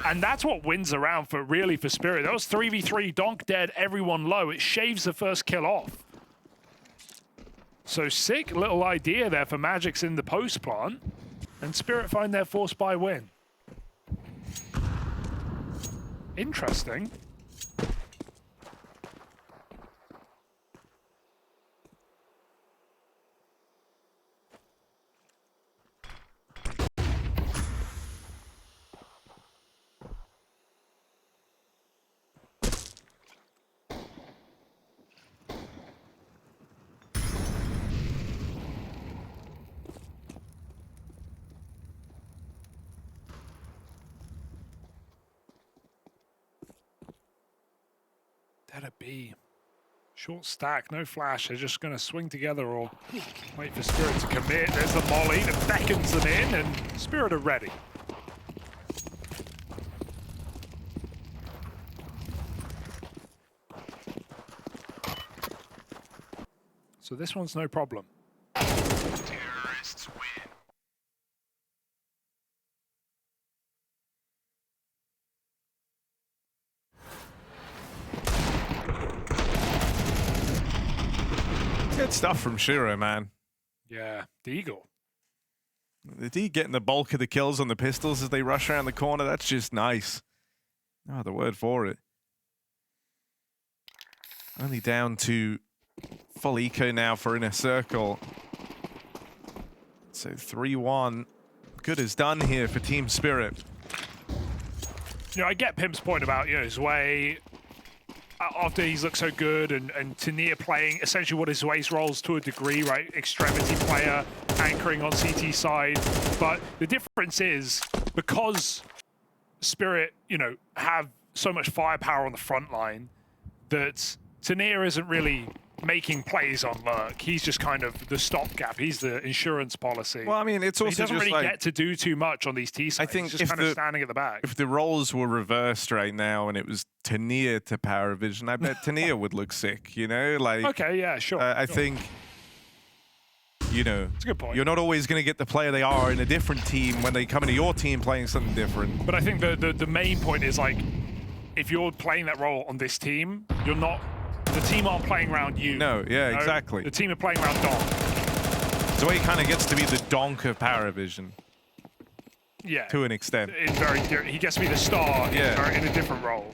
A: And that's what wins around for really for Spirit. That was 3v3, Donk dead, everyone low. It shaves the first kill off. So sick little idea there for Magix in the post plant. And Spirit find their force buy win. Interesting. That'd be short stack, no flash. They're just going to swing together or wait for Spirit to commit. There's the molly that beckons them in, and Spirit are ready. So this one's no problem. Terrorists win.
B: Good stuff from Shiro, man.
A: Yeah, the Eagle.
B: The D getting the bulk of the kills on the pistols as they rush around the corner, that's just nice. No other word for it. Only down to full eco now for Inner Circle. So 3-1. Good as done here for Team Spirit.
A: You know, I get Pimp's point about, you know, Zwei, after he's looked so good, and Tania playing essentially what is Zwei's roles to a degree, right? Extremity player, anchoring on CT side. But the difference is, because Spirit, you know, have so much firepower on the front line, that Tania isn't really making plays on Lurk. He's just kind of the stopgap. He's the insurance policy.
B: Well, I mean, it's also
A: he doesn't
B: just
A: really
B: like,
A: get to do too much on these T sides.
B: I think
A: He's just
B: if
A: kind of standing at the back.
B: If the roles were reversed right now and it was Tania to Power Vision, I bet Tania would look sick, you know? Like,
A: okay, yeah, sure.
B: I
A: sure.
B: think, you know,
A: That's a good point.
B: You're not always going to get the player they are in a different team when they come into your team playing something different.
A: But I think the main point is, like, if you're playing that role on this team, you're not... The team aren't playing around you.
B: No, yeah,
A: you know?
B: exactly.
A: The team are playing around Donk.
B: So he kind of gets to be the Donk of Power Vision.
A: Yeah.
B: To an extent.
A: He gets to be the star
B: Yeah.
A: in a different role.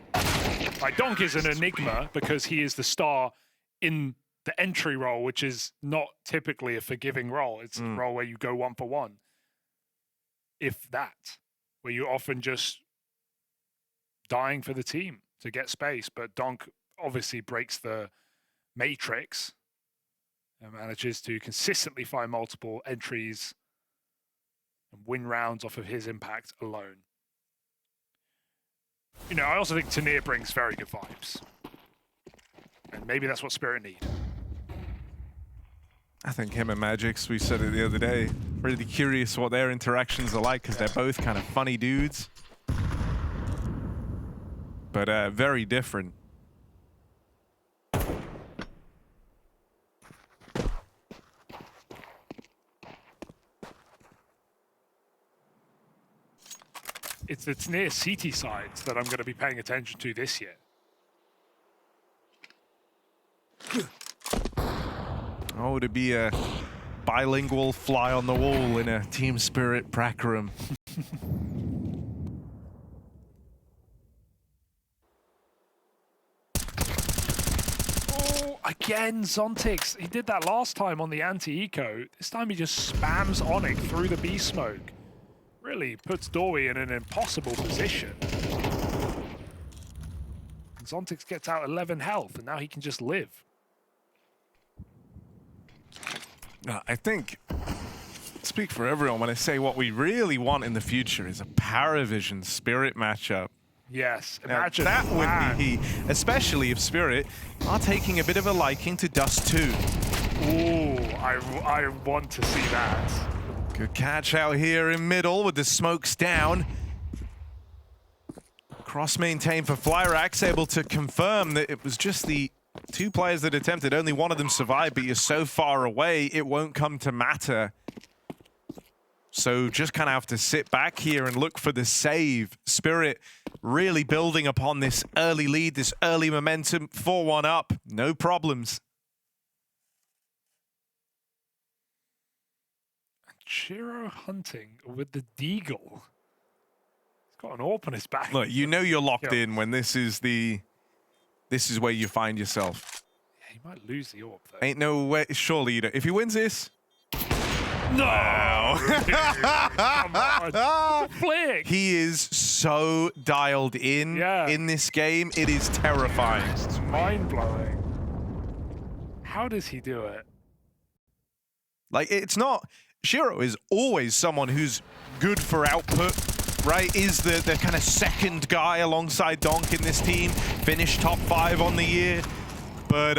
A: Like, Donk is an enigma because he is the star in the entry role, which is not typically a forgiving role. It's a role where you go 1-for-1. If that. Where you're often just dying for the team to get space. But Donk obviously breaks the matrix and manages to consistently find multiple entries and win rounds off of his impact alone. You know, I also think Tania brings very good vibes. And maybe that's what Spirit need.
B: I think him and Magix, we said it the other day, really curious what their interactions are like because they're both kind of funny dudes. But very different.
A: It's the Tania CT sides that I'm going to be paying attention to this year.
B: Oh, to be a bilingual fly on the wall in a Team Spirit prac room.
A: Oh, again, ZERRRoFIX. He did that last time on the anti-eco. This time he just spams Onyx through the B smoke. Really puts Dory in an impossible position. ZERRRoFIX gets out 11 health, and now he can just live.
B: I think speak for everyone when I say what we really want in the future is a Paravision Spirit matchup.
A: Yes,
B: Now,
A: imagine
B: that would be heat, especially if Spirit are taking a bit of a liking to Dust2.
A: Ooh, I want to see that.
B: Good catch out here in middle with the smokes down. Cross maintain for Flyrax, able to confirm that it was just the two players that attempted. Only one of them survived, but you're so far away, it won't come to matter. So just kind of have to sit back here and look for the save. Spirit really building upon this early lead, this early momentum, 4-1 up, no problems.
A: Chiro hunting with the Deagle. He's got an AWP on his back.
B: Look, you know you're locked in when this is where you find yourself.
A: Yeah, he might lose the AWP though.
B: Ain't no way, surely you don't. If he wins this,
A: no! Come on. Flick!
B: he is so dialed in in this game. It is terrifying.
A: It's mind-blowing. How does he do it?
B: Like, it's not... Shiro is always someone who's good for output, right? Is the kind of second guy alongside Donk in this team. Finished top 5 on the year. But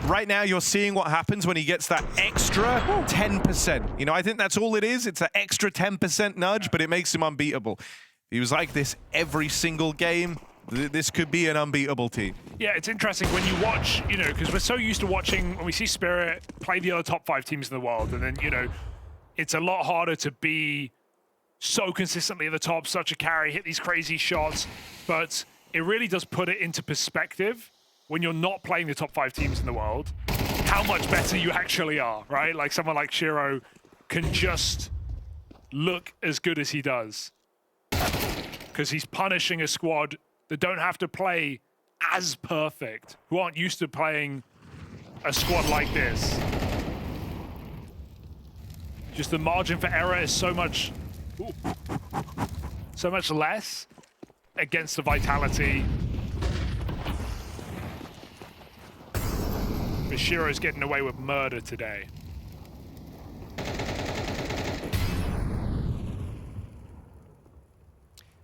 B: right now you're seeing what happens when he gets that extra 10%. You know, I think that's all it is. It's an extra 10% nudge, but it makes him unbeatable. He was like this every single game. This could be an unbeatable team.
A: Yeah, it's interesting when you watch, you know, because we're so used to watching, when we see Spirit play the other top 5 teams in the world, and then, you know, it's a lot harder to be so consistently at the top, such a carry, hit these crazy shots, but it really does put it into perspective when you're not playing the top 5 teams in the world, how much better you actually are, right? Like someone like Shiro can just look as good as he does because he's punishing a squad that don't have to play as perfect, who aren't used to playing a squad like this. Just the margin for error is so much less against the Vitality. But Shiro's getting away with murder today.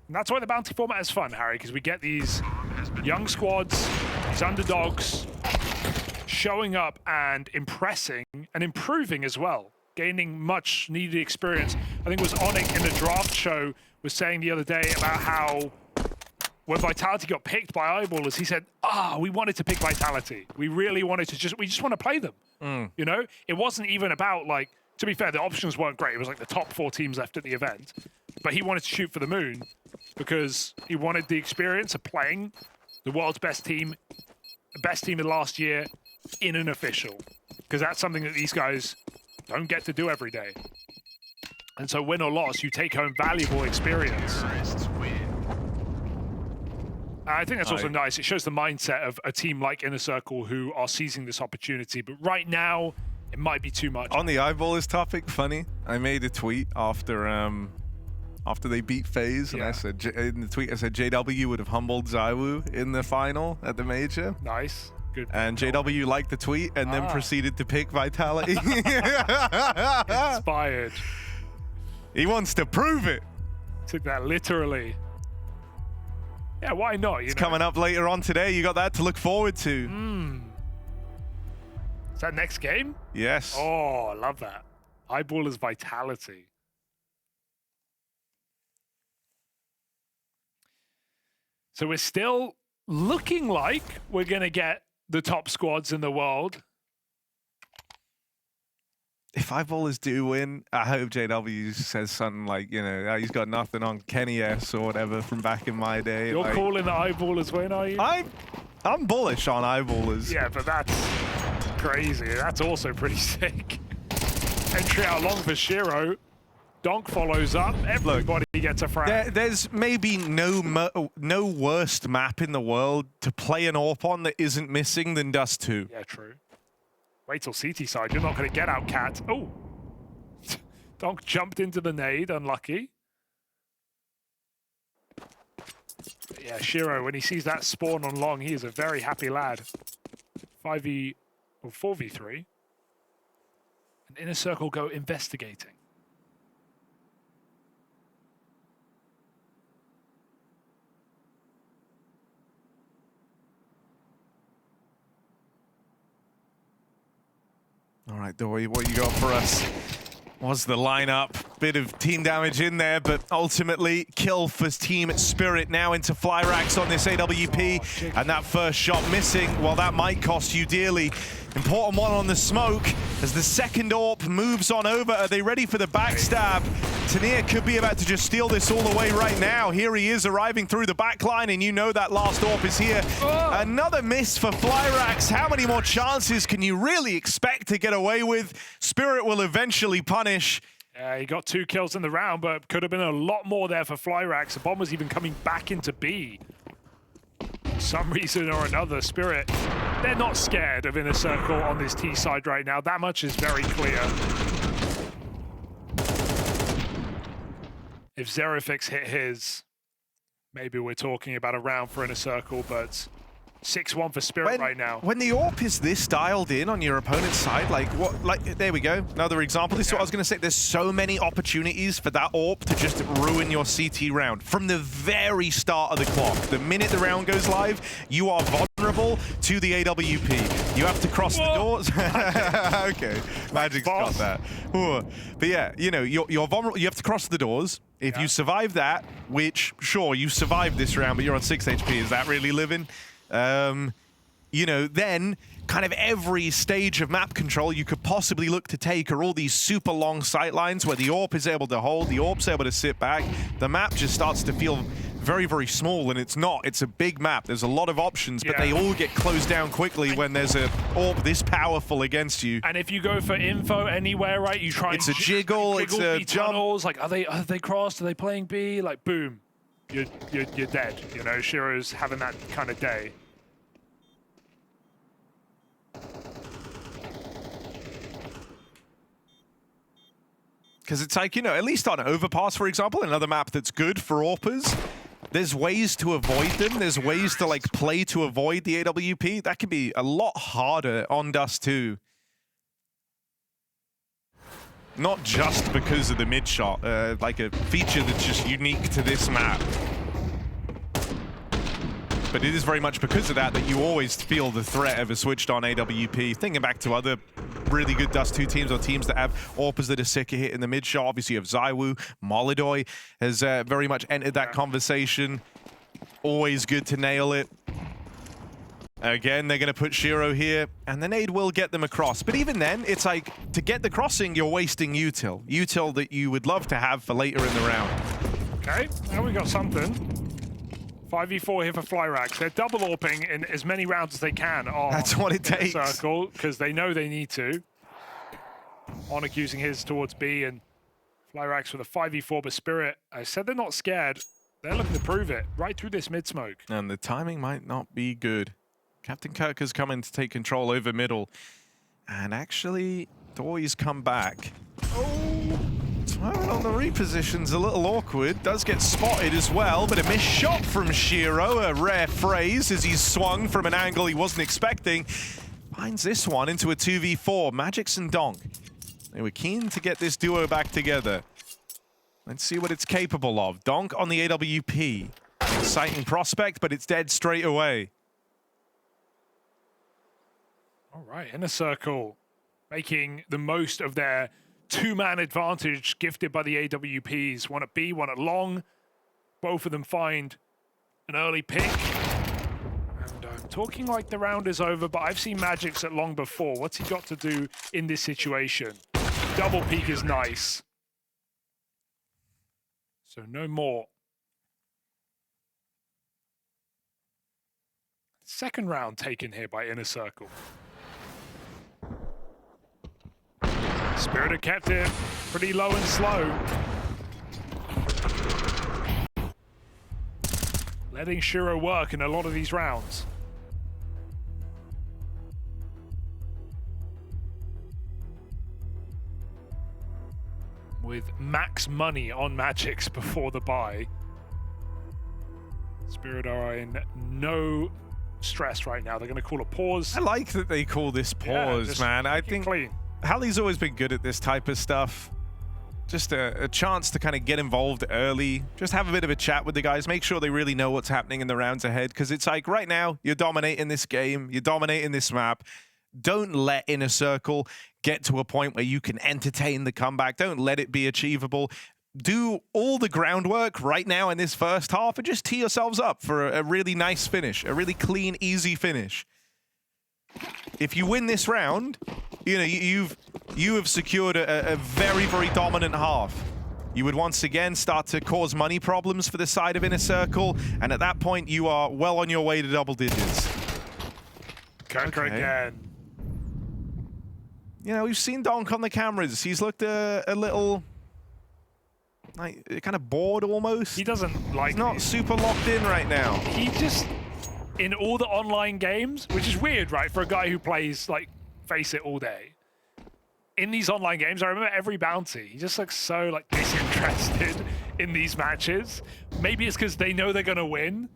A: And that's why the bounty format is fun, Harry, because we get these young squads, these underdogs, showing up and impressing and improving as well, gaining much needed experience. I think it was Onyx in the draft show was saying the other day about how when Vitality got picked by Eyeballers, he said, we wanted to pick Vitality. We really wanted to we just want to play them. You know, it wasn't even about, like, to be fair, the options weren't great. It was like the top 4 teams left at the event, but he wanted to shoot for the moon because he wanted the experience of playing the world's best team of last year in an official, because that's something that these guys don't get to do every day. And so win or loss, you take home valuable experience. I think that's also nice. It shows the mindset of a team like Inner Circle who are seizing this opportunity. But right now, it might be too much.
B: On the Eyeballers topic, funny, I made a tweet after they beat FaZe, and I said, in the tweet, I said JW would have humbled ZywOo in the final at the major.
A: Nice. Good.
B: And JW liked the tweet and then proceeded to pick Vitality.
A: Inspired.
B: He wants to prove it.
A: Took that literally. Yeah, why not?
B: It's coming up later on today. You got that to look forward to.
A: Is that next game?
B: Yes.
A: Oh, I love that. Eyeballers Vitality. So we're still looking like we're going to get the top squads in the world.
B: If Eyeballers do win, I hope JW says something like, you know, he's got nothing on Kenny S or whatever from back in my day.
A: You're
B: like,
A: calling the Eyeballers win, are you?
B: I'm bullish on Eyeballers.
A: Yeah, but that's crazy. That's also pretty sick. Entry out long for Shiro. Donk follows up. Everybody gets a frag.
B: There's maybe no worst map in the world to play an AWP on that isn't missing than Dust2.
A: Yeah, true. Wait till CT side. You're not going to get out, Cat. Oh. Donk jumped into the nade. Unlucky. But yeah, Shiro, when he sees that spawn on long, he is a very happy lad. 4v3. And Inner Circle go investigating.
B: All right, Dory, what you got for us? Was the lineup. Bit of team damage in there, but ultimately kill for Team Spirit now into Flyrax on this AWP. And that first shot missing, well, that might cost you dearly. Important one on the smoke as the second AWP moves on over. Are they ready for the backstab? Tania could be about to just steal this all away right now. Here he is arriving through the back line, and you know that last AWP is here. Another miss for Flyrax. How many more chances can you really expect to get away with? Spirit will eventually punish.
A: He got 2 kills in the round, but could have been a lot more there for Flyrax. The bomb was even coming back into B. For some reason or another, Spirit, they're not scared of Inner Circle on this T side right now. That much is very clear. If zeRRoFIX hit his, maybe we're talking about a round for Inner Circle, but 6-1 for Spirit right now.
B: When the AWP is this dialed in on your opponent's side, like what? Like there we go. Another example. This is what I was going to say. There's so many opportunities for that AWP to just ruin your CT round from the very start of the clock. The minute the round goes live, you are vulnerable to the AWP. You have to cross the doors. Okay, Magic's got that. Ooh. But yeah, you know, you're vulnerable. You have to cross the doors. If you survive that, which sure you survived this round, but you're on 6 HP. Is that really living? You know, then kind of every stage of map control you could possibly look to take are all these super long sight lines where the AWP is able to hold, the AWP's able to sit back. The map just starts to feel very, very small, and it's not. It's a big map. There's a lot of options, but they all get closed down quickly when there's a AWP this powerful against you.
A: And if you go for info anywhere, right, you try
B: it's a jiggle, it's a jump.
A: Tunnels, like, are they crossed? Are they playing B? Like, boom. You're dead. You know, Shiro's having that kind of day.
B: Because it's like, you know, at least on Overpass, for example, another map that's good for AWPers, there's ways to avoid them. There's ways to, like, play to avoid the AWP. That can be a lot harder on Dust2. Not just because of the mid shot, like a feature that's just unique to this map. But it is very much because of that you always feel the threat of a switched on AWP. Thinking back to other really good Dust2 teams or teams that have AWPers that are sick of hitting the mid shot. Obviously you have ZywOo, Molidoy has very much entered that conversation. Always good to nail it. Again, they're going to put Shiro here, and the nade will get them across. But even then, it's like, to get the crossing, you're wasting util. Util that you would love to have for later in the round.
A: Okay, now we got something. 5v4 here for Flyrax. They're double AWPing in as many rounds as they can.
B: That's what it takes.
A: Circle, because they know they need to. Onyx using his towards B, and Flyrax with a 5v4, but Spirit, I said they're not scared. They're looking to prove it right through this mid smoke.
B: And the timing might not be good. Captain Kirk has come in to take control over middle. And actually, Doy's come back. Oh, well, on the reposition's a little awkward. Does get spotted as well, but a missed shot from Shiro, a rare phrase as he's swung from an angle he wasn't expecting. Finds this one into a 2v4, Magix and Donk. They were keen to get this duo back together. Let's see what it's capable of. Donk on the AWP. Exciting prospect, but it's dead straight away.
A: All right, Inner Circle making the most of their two-man advantage gifted by the AWPs. One at B, one at long. Both of them find an early pick. And I'm talking like the round is over, but I've seen Magix at long before. What's he got to do in this situation? Double peek is nice. So no more. Second round taken here by Inner Circle. Spirit have kept it pretty low and slow. Letting Shiro work in a lot of these rounds. With max money on Magix before the buy. Spirit are in no stress right now. They're going to call a pause.
B: I like that they call this pause, man. I think...
A: Clean.
B: Hallie's always been good at this type of stuff. Just a chance to kind of get involved early. Just have a bit of a chat with the guys. Make sure they really know what's happening in the rounds ahead. Because it's like, right now, you're dominating this game. You're dominating this map. Don't let Inner Circle get to a point where you can entertain the comeback. Don't let it be achievable. Do all the groundwork right now in this first half and just tee yourselves up for a really nice finish. A really clean, easy finish. If you win this round, you know, you have secured a very, very dominant half. You would once again start to cause money problems for the side of Inner Circle, and at that point, you are well on your way to double digits.
A: Conquer again.
B: You know, we've seen Donk on the cameras. He's looked a little, like, kind of bored almost.
A: He doesn't like
B: He's not
A: these.
B: super locked in right now.
A: He just, in all the online games, which is weird, right, for a guy who plays, like, Face It all day. In these online games, I remember every bounty, he just looks so, like, disinterested in these matches. Maybe it's because they know they're going to win.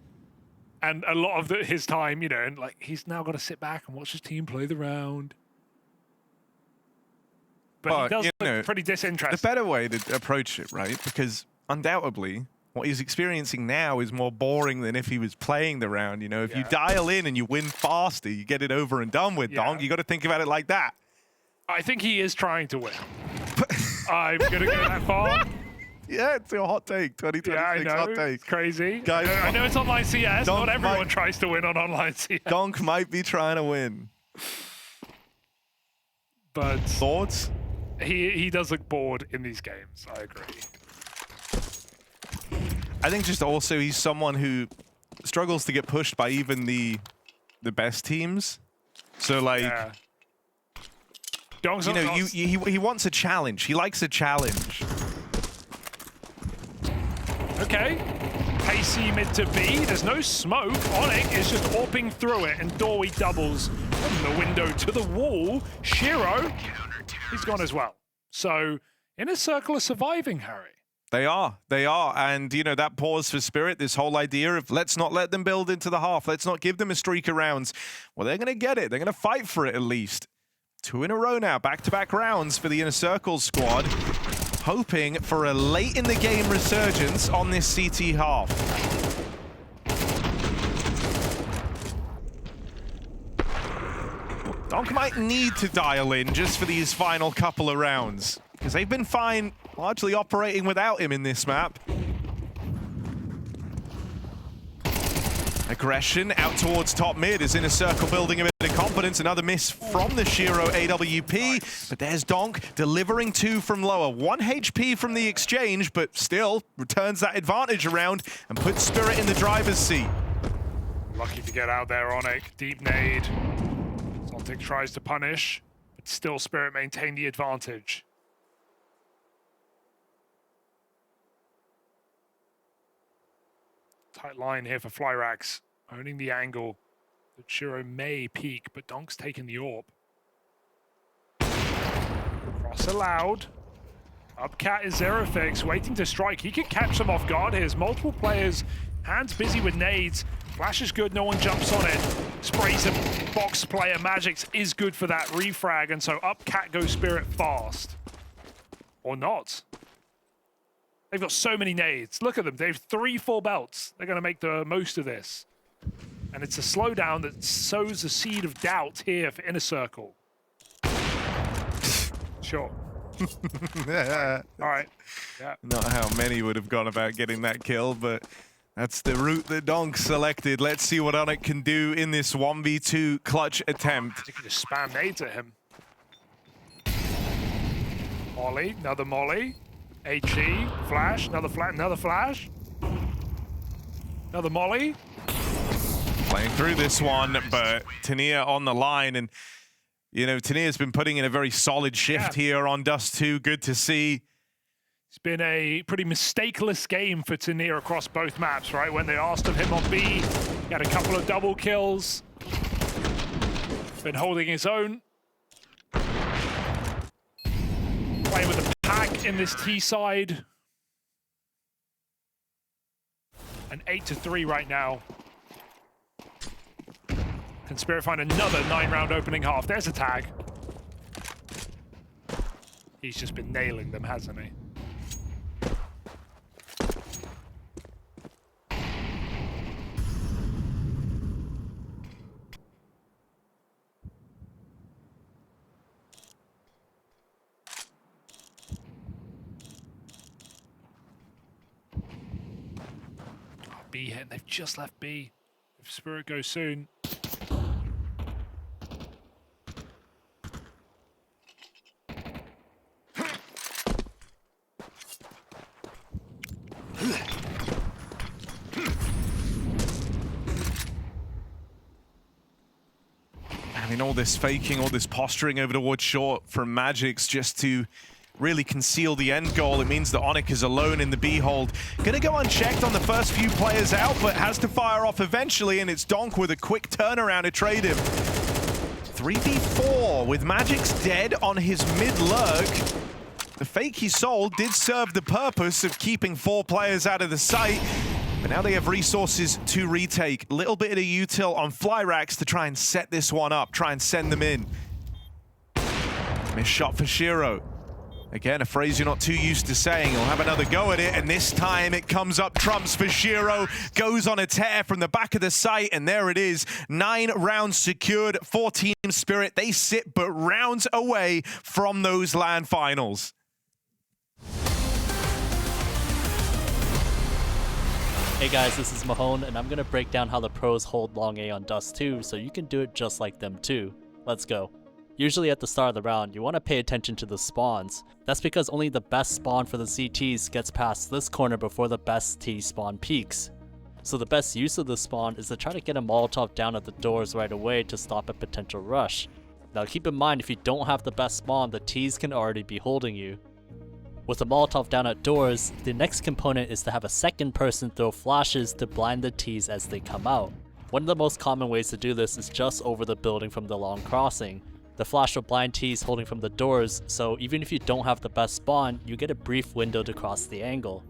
A: And a lot of his time, you know, and, like, he's now got to sit back and watch his team play the round. But he does look pretty disinterested.
B: The better way to approach it, right? Because undoubtedly, what he's experiencing now is more boring than if he was playing the round. You know, if you dial in and you win faster, you get it over and done with, Donk. You got to think about it like that.
A: I think he is trying to win. I'm going to go that far.
B: Yeah, it's a hot take. 2026
A: Yeah, I know.
B: hot take.
A: It's crazy.
B: Guys,
A: I know it's online CS.
B: Donk
A: Not everyone
B: might-
A: tries to win on online CS.
B: Donk might be trying to win.
A: But
B: Thoughts?
A: he does look bored in these games. I agree.
B: I think just also he's someone who struggles to get pushed by even the best teams. So like,
A: Yeah.
B: you know, he wants a challenge. He likes a challenge.
A: Okay. Pacey mid to B. There's no smoke. Onyx is just warping through it, and Dory doubles from the window to the wall. Shiro, he's gone as well. So, Inner Circle are surviving, Harry.
B: They are. And, you know, that pause for Spirit, this whole idea of let's not let them build into the half. Let's not give them a streak of rounds. Well, they're going to get it. They're going to fight for it at least. 2 in a row now, back-to-back rounds for the Inner Circle squad. Hoping for a late-in-the-game resurgence on this CT half. Donk might need to dial in just for these final couple of rounds, because they've been fine largely operating without him in this map. Aggression out towards top mid is Inner Circle building a bit of confidence. Another miss from the Shiro AWP, but there's Donk delivering 2 from lower. 1 HP from the exchange, but still returns that advantage around and puts Spirit in the driver's seat.
A: Lucky to get out there, Onyx. Deep nade. Zontic tries to punish, but still Spirit maintain the advantage. Tight line here for Flyrax, owning the angle. The Shiro may peek, but Donk's taking the AWP. Cross allowed. Up cat is zeRRoFIX, waiting to strike. He could catch them off guard here. There's multiple players, hands busy with nades. Flash is good, no one jumps on it. Sprays a box player. Magix is good for that refrag, and so up cat goes Spirit fast. Or not. They've got so many nades. Look at them. They have 3 full belts. They're going to make the most of this. And it's a slowdown that sows the seed of doubt here for Inner Circle. Sure.
B: Yeah.
A: All right. Yeah.
B: Not how many would have gone about getting that kill, but that's the route that Donk selected. Let's see what Onyx can do in this 1v2 clutch attempt.
A: You can just spam nades at him. Molly, another Molly. HE, flash, another flash. Another Molly.
B: Playing through this one, but Tania on the line, and you know, Tania's been putting in a very solid shift here on Dust2. Good to see.
A: It's been a pretty mistakeless game for Tania across both maps, right? When they asked of him on B, he had a couple of double kills. Been holding his own. Playing with the pack in this T side. An 8-3 right now. Can Spirit find another 9-round opening half? There's a tag. He's just been nailing them, hasn't he? B hit. They've just left B. If Spirit goes soon.
B: I mean, all this faking, all this posturing over towards short from Magix just to really conceal the end goal. It means that Onyx is alone in the B hold. Gonna go unchecked on the first few players out, but has to fire off eventually, and it's Donk with a quick turnaround to trade him. 3v4 with Magix dead on his mid-lurk. The fake he sold did serve the purpose of keeping 4 players out of the site, but now they have resources to retake. A little bit of a util on Flyracks to try and set this one up, try and send them in. Missed shot for Shiro. Again, a phrase you're not too used to saying. He'll have another go at it, and this time it comes up trumps for Shiro. Goes on a tear from the back of the site, and there it is. 9 rounds secured for Team Spirit. They sit but rounds away from those LAN finals.
I: Hey guys, this is Mahone, and I'm going to break down how the pros hold long A on Dust2 so you can do it just like them too. Let's go. Usually at the start of the round, you want to pay attention to the spawns. That's because only the best spawn for the CTs gets past this corner before the best T spawn peaks. So the best use of the spawn is to try to get a Molotov down at the doors right away to stop a potential rush. Now keep in mind, if you don't have the best spawn, the Ts can already be holding you. With a Molotov down at doors, the next component is to have a second person throw flashes to blind the Ts as they come out. One of the most common ways to do this is just over the building from the long crossing. The flash will blind Ts holding from the doors, so even if you don't have the best spawn, you get a brief window to cross the angle.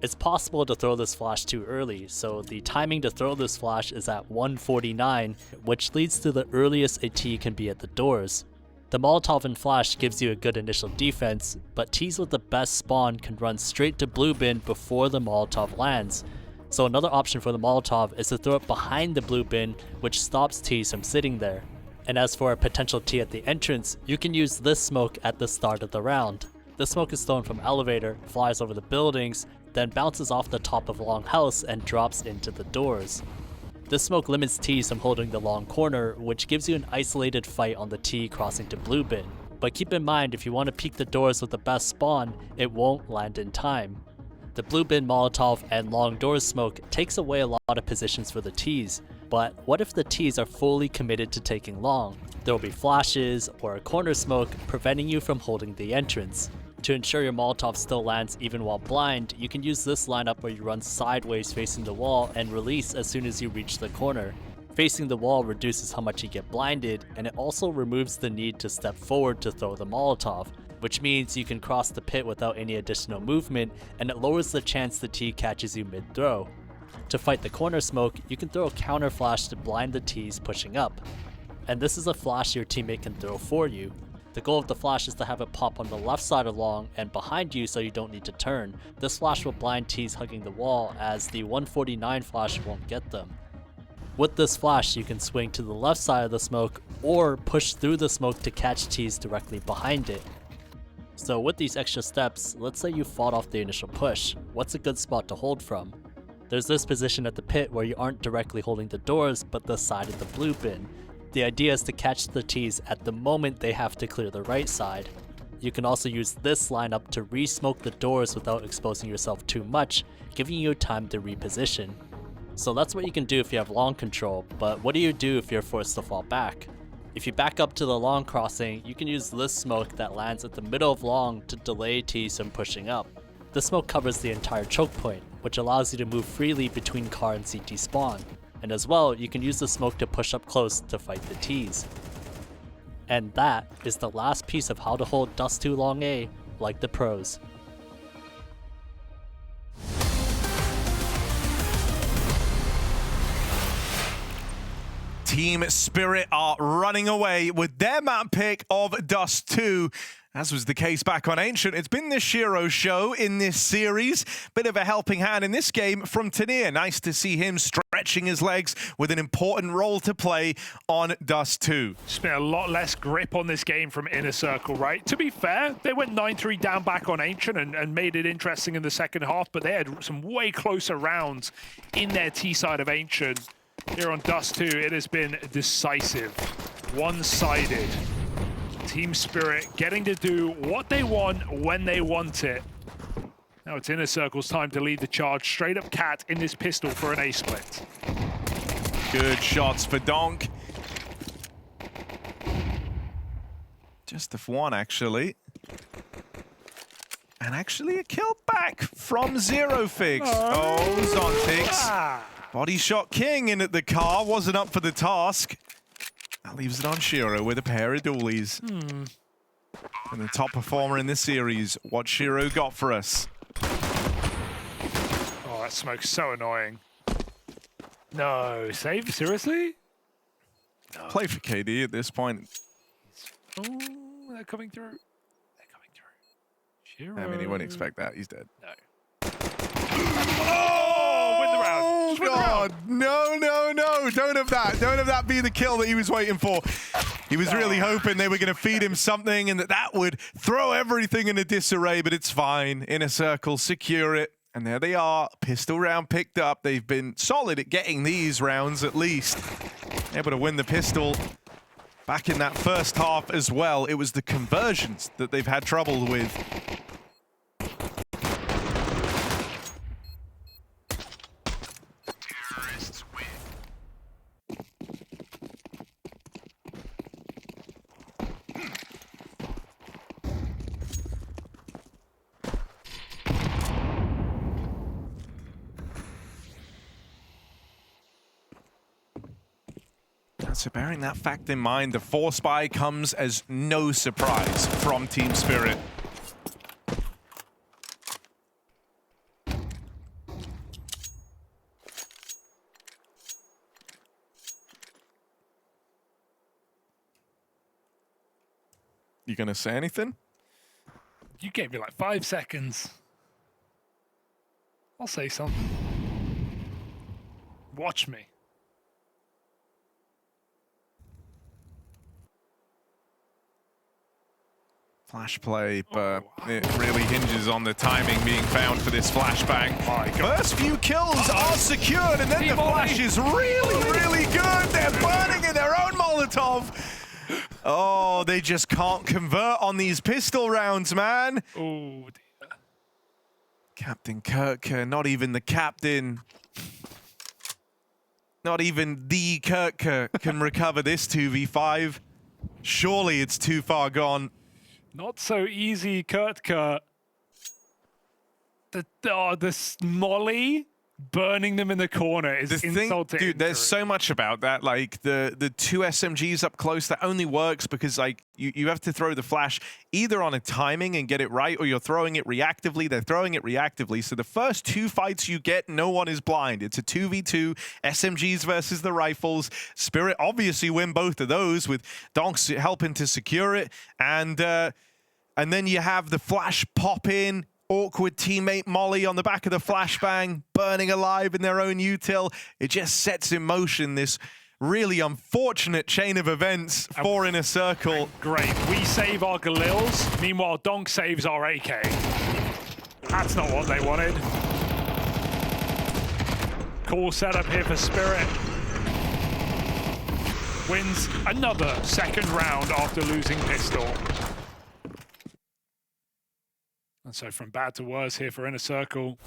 I: It's possible to throw this flash too early, so the timing to throw this flash is at 1:49, which leads to the earliest a T can be at the doors. The Molotov and flash gives you a good initial defense, but Ts with the best spawn can run straight to blue bin before the Molotov lands. So another option for the Molotov is to throw it behind the blue bin, which stops Ts from sitting there. And as for a potential T at the entrance, you can use this smoke at the start of the round. The smoke is thrown from elevator, flies over the buildings, then bounces off the top of long house and drops into the doors. This smoke limits Ts from holding the long corner, which gives you an isolated fight on the T crossing to blue bin. But keep in mind, if you want to peek the doors with the best spawn, it won't land in time. The blue bin Molotov and long doors smoke takes away a lot of positions for the Ts. But what if the Ts are fully committed to taking long? There will be flashes or a corner smoke preventing you from holding the entrance. To ensure your Molotov still lands even while blind, you can use this lineup where you run sideways facing the wall and release as soon as you reach the corner. Facing the wall reduces how much you get blinded, and it also removes the need to step forward to throw the Molotov, which means you can cross the pit without any additional movement, and it lowers the chance the T catches you mid-throw. To fight the corner smoke, you can throw a counter flash to blind the Ts pushing up. And this is a flash your teammate can throw for you. The goal of the flash is to have it pop on the left side of long and behind you so you don't need to turn. This flash will blind Ts hugging the wall, as the 149 flash won't get them. With this flash, you can swing to the left side of the smoke or push through the smoke to catch Ts directly behind it. So with these extra steps, let's say you fought off the initial push. What's a good spot to hold from? There's this position at the pit where you aren't directly holding the doors, but the side of the blue bin. The idea is to catch the Ts at the moment they have to clear the right side. You can also use this lineup to re-smoke the doors without exposing yourself too much, giving you time to reposition. So that's what you can do if you have long control, but what do you do if you're forced to fall back? If you back up to the long crossing, you can use this smoke that lands at the middle of long to delay Ts from pushing up. The smoke covers the entire choke point, which allows you to move freely between car and CT spawn. And as well, you can use the smoke to push up close to fight the Ts. And that is the last piece of how to hold Dust2 long A like the pros.
B: Team Spirit are running away with their map pick of Dust2. As was the case back on Ancient, it's been the zeRRO show in this series. Bit of a helping hand in this game from Tanir. Nice to see him stretching his legs with an important role to play on Dust2.
A: Just been a lot less grip on this game from Inner Circle, right? To be fair, they went 9-3 down back on Ancient and made it interesting in the second half, but they had some way closer rounds in their T side of Ancient. Here on Dust2, it has been decisive, one-sided. Team Spirit getting to do what they want when they want it. Now it's Inner Circle's time to lead the charge. Straight up Cat in this pistol for an A split.
B: Good shots for Donk. Just the one, actually. And actually a kill back from zeRRoFIX. Oh, ZONTIX. Body shot king in at the car. Wasn't up for the task. That leaves it on zeRRO with a pair of dualies. And the top performer in this series. What zeRRO got for us?
A: Oh, that smoke's so annoying. No, save? Seriously? No.
B: Play for KD at this point.
A: Oh, they're coming through. They're coming through. zeRRO.
B: I mean, he wouldn't expect that. He's dead.
A: No. Oh, win the round.
B: Oh, God. No, no, no. Don't have that. Don't have that be the kill that he was waiting for. He was really hoping they were going to feed him something and that would throw everything in a disarray, but it's fine. Inner Circle, secure it. And there they are. Pistol round picked up. They've been solid at getting these rounds at least. Able to win the pistol back in that first half as well. It was the conversions that they've had trouble with. So bearing that fact in mind, the force buy comes as no surprise from Team Spirit. You gonna say anything?
A: You gave me like 5 seconds. I'll say something. Watch me.
B: Flash play, but it really hinges on the timing being found for this flashbang. First few kills are secured, and then the flash is really, really good. They're burning in their own Molotov. Oh, they just can't convert on these pistol rounds, man.
A: Oh, dear.
B: Captain Kirker, not even the captain. Not even the Kirker can recover this 2v5. Surely it's too far gone.
A: Not so easy, Kurtka. The Molly burning them in the corner is insulting.
B: Dude, there's so much about that. Like the two SMGs up close, that only works because like you have to throw the flash either on a timing and get it right, or you're throwing it reactively. They're throwing it reactively. So the first 2 fights you get, no one is blind. It's a 2v2, SMGs versus the rifles. Spirit obviously win both of those with Donks helping to secure it. And then you have the flash pop in. Awkward teammate Molly on the back of the flashbang, burning alive in their own util. It just sets in motion this really unfortunate chain of events for Inner Circle.
A: Great. We save our Galils. Meanwhile, Donk saves our AK. That's not what they wanted. Cool setup here for Spirit. Wins another second round after losing pistol. And so from bad to worse here for Inner Circle.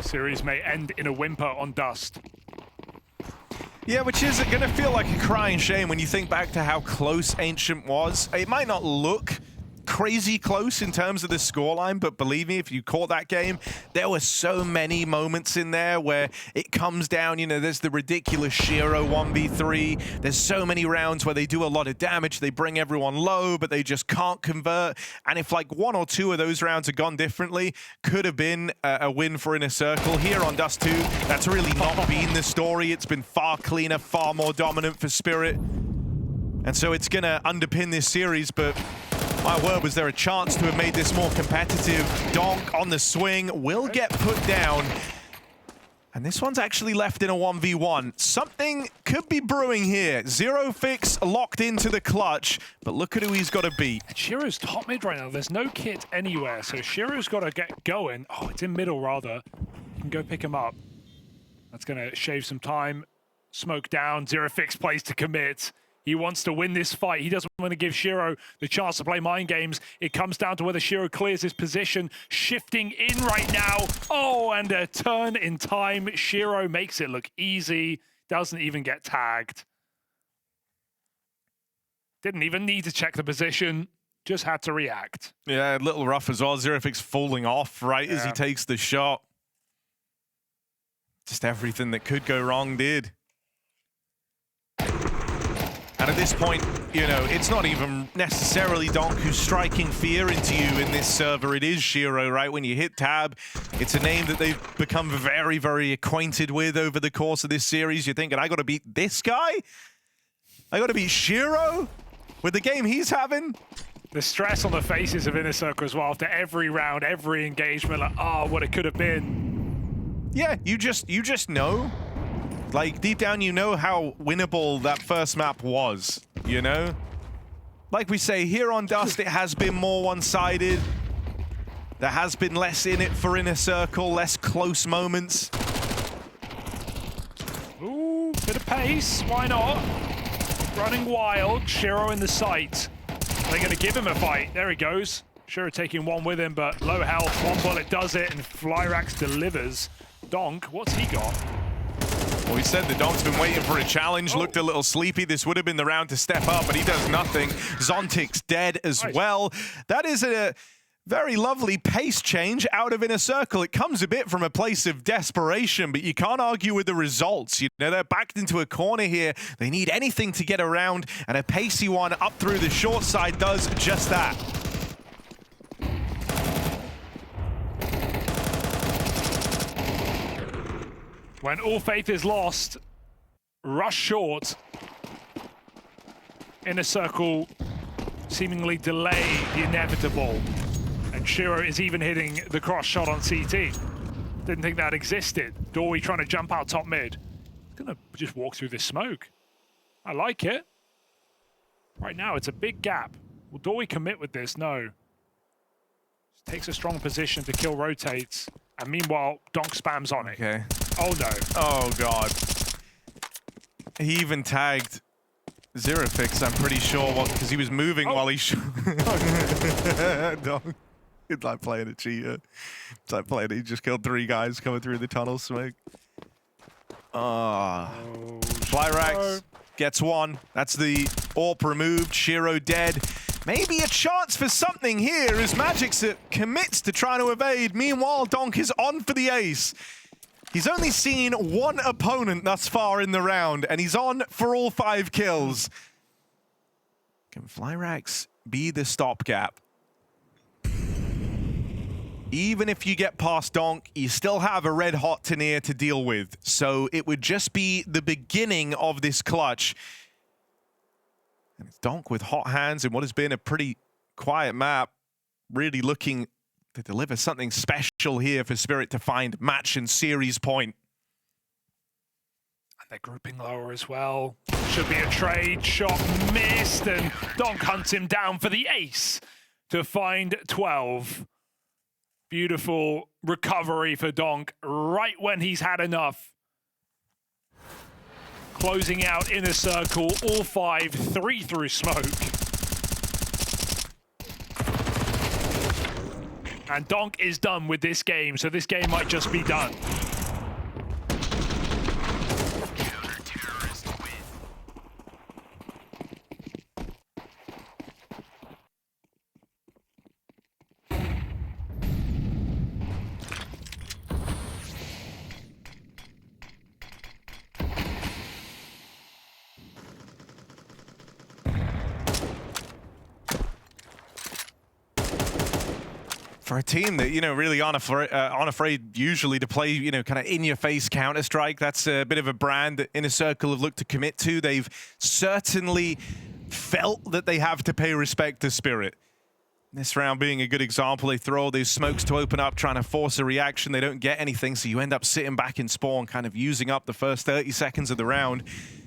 A: Series may end in a whimper on Dust.
B: Yeah, which is going to feel like a crying shame when you think back to how close Ancient was. It might not look crazy close in terms of the scoreline, but believe me, if you caught that game, there were so many moments in there where it comes down, you know, there's the ridiculous zeRRO 1v3. There's so many rounds where they do a lot of damage, they bring everyone low, but they just can't convert. And if like 1 or 2 of those rounds had gone differently, could have been a win for Inner Circle. Here on Dust2, that's really not been the story. It's been far cleaner, far more dominant for Spirit. And so it's going to underpin this series, but My word, was there a chance to have made this more competitive? Donk on the swing will get put down. And this one's actually left in a 1v1. Something could be brewing here. zeRRoFIX locked into the clutch, but look at who he's got to beat.
A: Shiro's top mid right now. There's no kit anywhere, so Shiro's got to get going. Oh, it's in middle, rather. You can go pick him up. That's going to shave some time. Smoke down. zeRRoFIX plays to commit. He wants to win this fight. He doesn't want to give Shiro the chance to play mind games. It comes down to whether Shiro clears his position. Shifting in right now. Oh, and a turn in time. Shiro makes it look easy. Doesn't even get tagged. Didn't even need to check the position. Just had to react.
B: Yeah, a little rough as well. zeRRoFIX falling off right as he takes the shot. Just everything that could go wrong did. And at this point, you know, it's not even necessarily Donk who's striking fear into you in this server. It is Shiro, right? When you hit tab, it's a name that they've become very, very acquainted with over the course of this series. You're thinking, I got to beat this guy? I got to beat Shiro with the game he's having?
A: The stress on the faces of Inner Circle as well after every round, every engagement, like, oh, what it could have been.
B: Yeah, you just know. Like, deep down, you know how winnable that first map was, you know? Like we say, here on Dust, it has been more one-sided. There has been less in it for Inner Circle, less close moments.
A: Ooh, bit of pace, why not? Running wild, Shiro in the sight. They're going to give him a fight. There he goes. Shiro taking one with him, but low health. One bullet does it, and Flyrax delivers. Donk, what's he got?
B: Well, he said the Donk's been waiting for a challenge, looked a little sleepy. This would have been the round to step up, but he does nothing. Zontic's dead as well. That is a very lovely pace change out of Inner Circle. It comes a bit from a place of desperation, but you can't argue with the results. You know, they're backed into a corner here. They need anything to get around, and a pacey one up through the short side does just that.
A: When all faith is lost, rush short. Inner Circle seemingly delay the inevitable. And Shiro is even hitting the cross shot on CT. Didn't think that existed. Dory trying to jump out top mid. Gonna just walk through this smoke. I like it. Right now, it's a big gap. Will Dory commit with this? No. Just takes a strong position to kill rotates. And meanwhile, Donk spams on it.
B: Okay.
A: Oh no.
B: Oh god. He even tagged zeRRoFIX, I'm pretty sure, because he was moving while he shot. Donk. It's like playing a cheater. It's like playing, he just killed 3 guys coming through the tunnel smoke. Flyrax gets 1. That's the AWP removed. Shiro dead. Maybe a chance for something here as Magix commits to trying to evade. Meanwhile, Donk is on for the ace. He's only seen 1 opponent thus far in the round, and he's on for all 5 kills. Can Flyrax be the stopgap? Even if you get past Donk, you still have a red-hot Tanier to deal with. So it would just be the beginning of this clutch. And it's Donk with hot hands in what has been a pretty quiet map, really looking to deliver something special here for Spirit to find match and series point.
A: And they're grouping lower as well. Should be a trade. Shot missed, and Donk hunts him down for the ace to find 12. Beautiful recovery for Donk right when he's had enough. Closing out Inner Circle, all 5, 3 through smoke. And Donk is done with this game, so this game might just be done.
B: For a team that, you know, really aren't afraid usually to play, you know, kind of in-your-face Counter-Strike, that's a bit of a brand that Inner Circle have looked to commit to. They've certainly felt that they have to pay respect to Spirit. This round being a good example, they throw all these smokes to open up, trying to force a reaction. They don't get anything, so you end up sitting back in spawn, kind of using up the first 30 seconds of the round,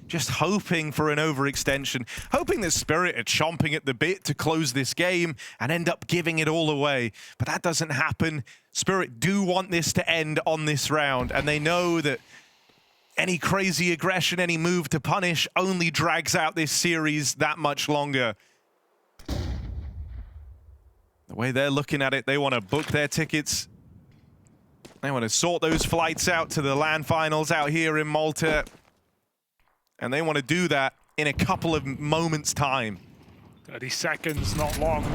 B: just hoping for an overextension, hoping that Spirit are chomping at the bit to close this game and end up giving it all away. But that doesn't happen. Spirit do want this to end on this round, and they know that any crazy aggression, any move to punish only drags out this series that much longer. The way they're looking at it, they want to book their tickets. They want to sort those flights out to the LAN finals out here in Malta. And they want to do that in a couple of moments' time.
A: 30 seconds, not long. In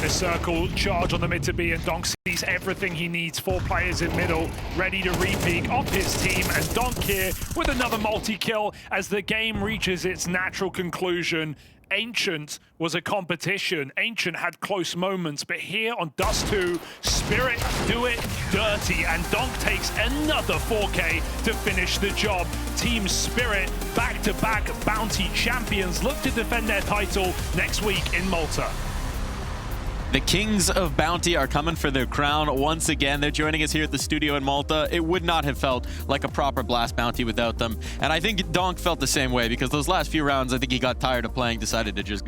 A: a circle, charge on the mid to B, and Donk sees everything he needs. 4 players in middle, ready to re-peek off his team, and Donk here with another multi-kill as the game reaches its natural conclusion. Ancient was a competition. Ancient had close moments, but here on Dust2, Spirit do it dirty, and Donk takes another 4K to finish the job. Team Spirit, back-to-back Bounty champions, look to defend their title next week in Malta.
H: The Kings of Bounty are coming for their crown once again. They're joining us here at the studio in Malta. It would not have felt like a proper BLAST Bounty without them. And I think Donk felt the same way, because those last few rounds, I think he got tired of playing, decided to just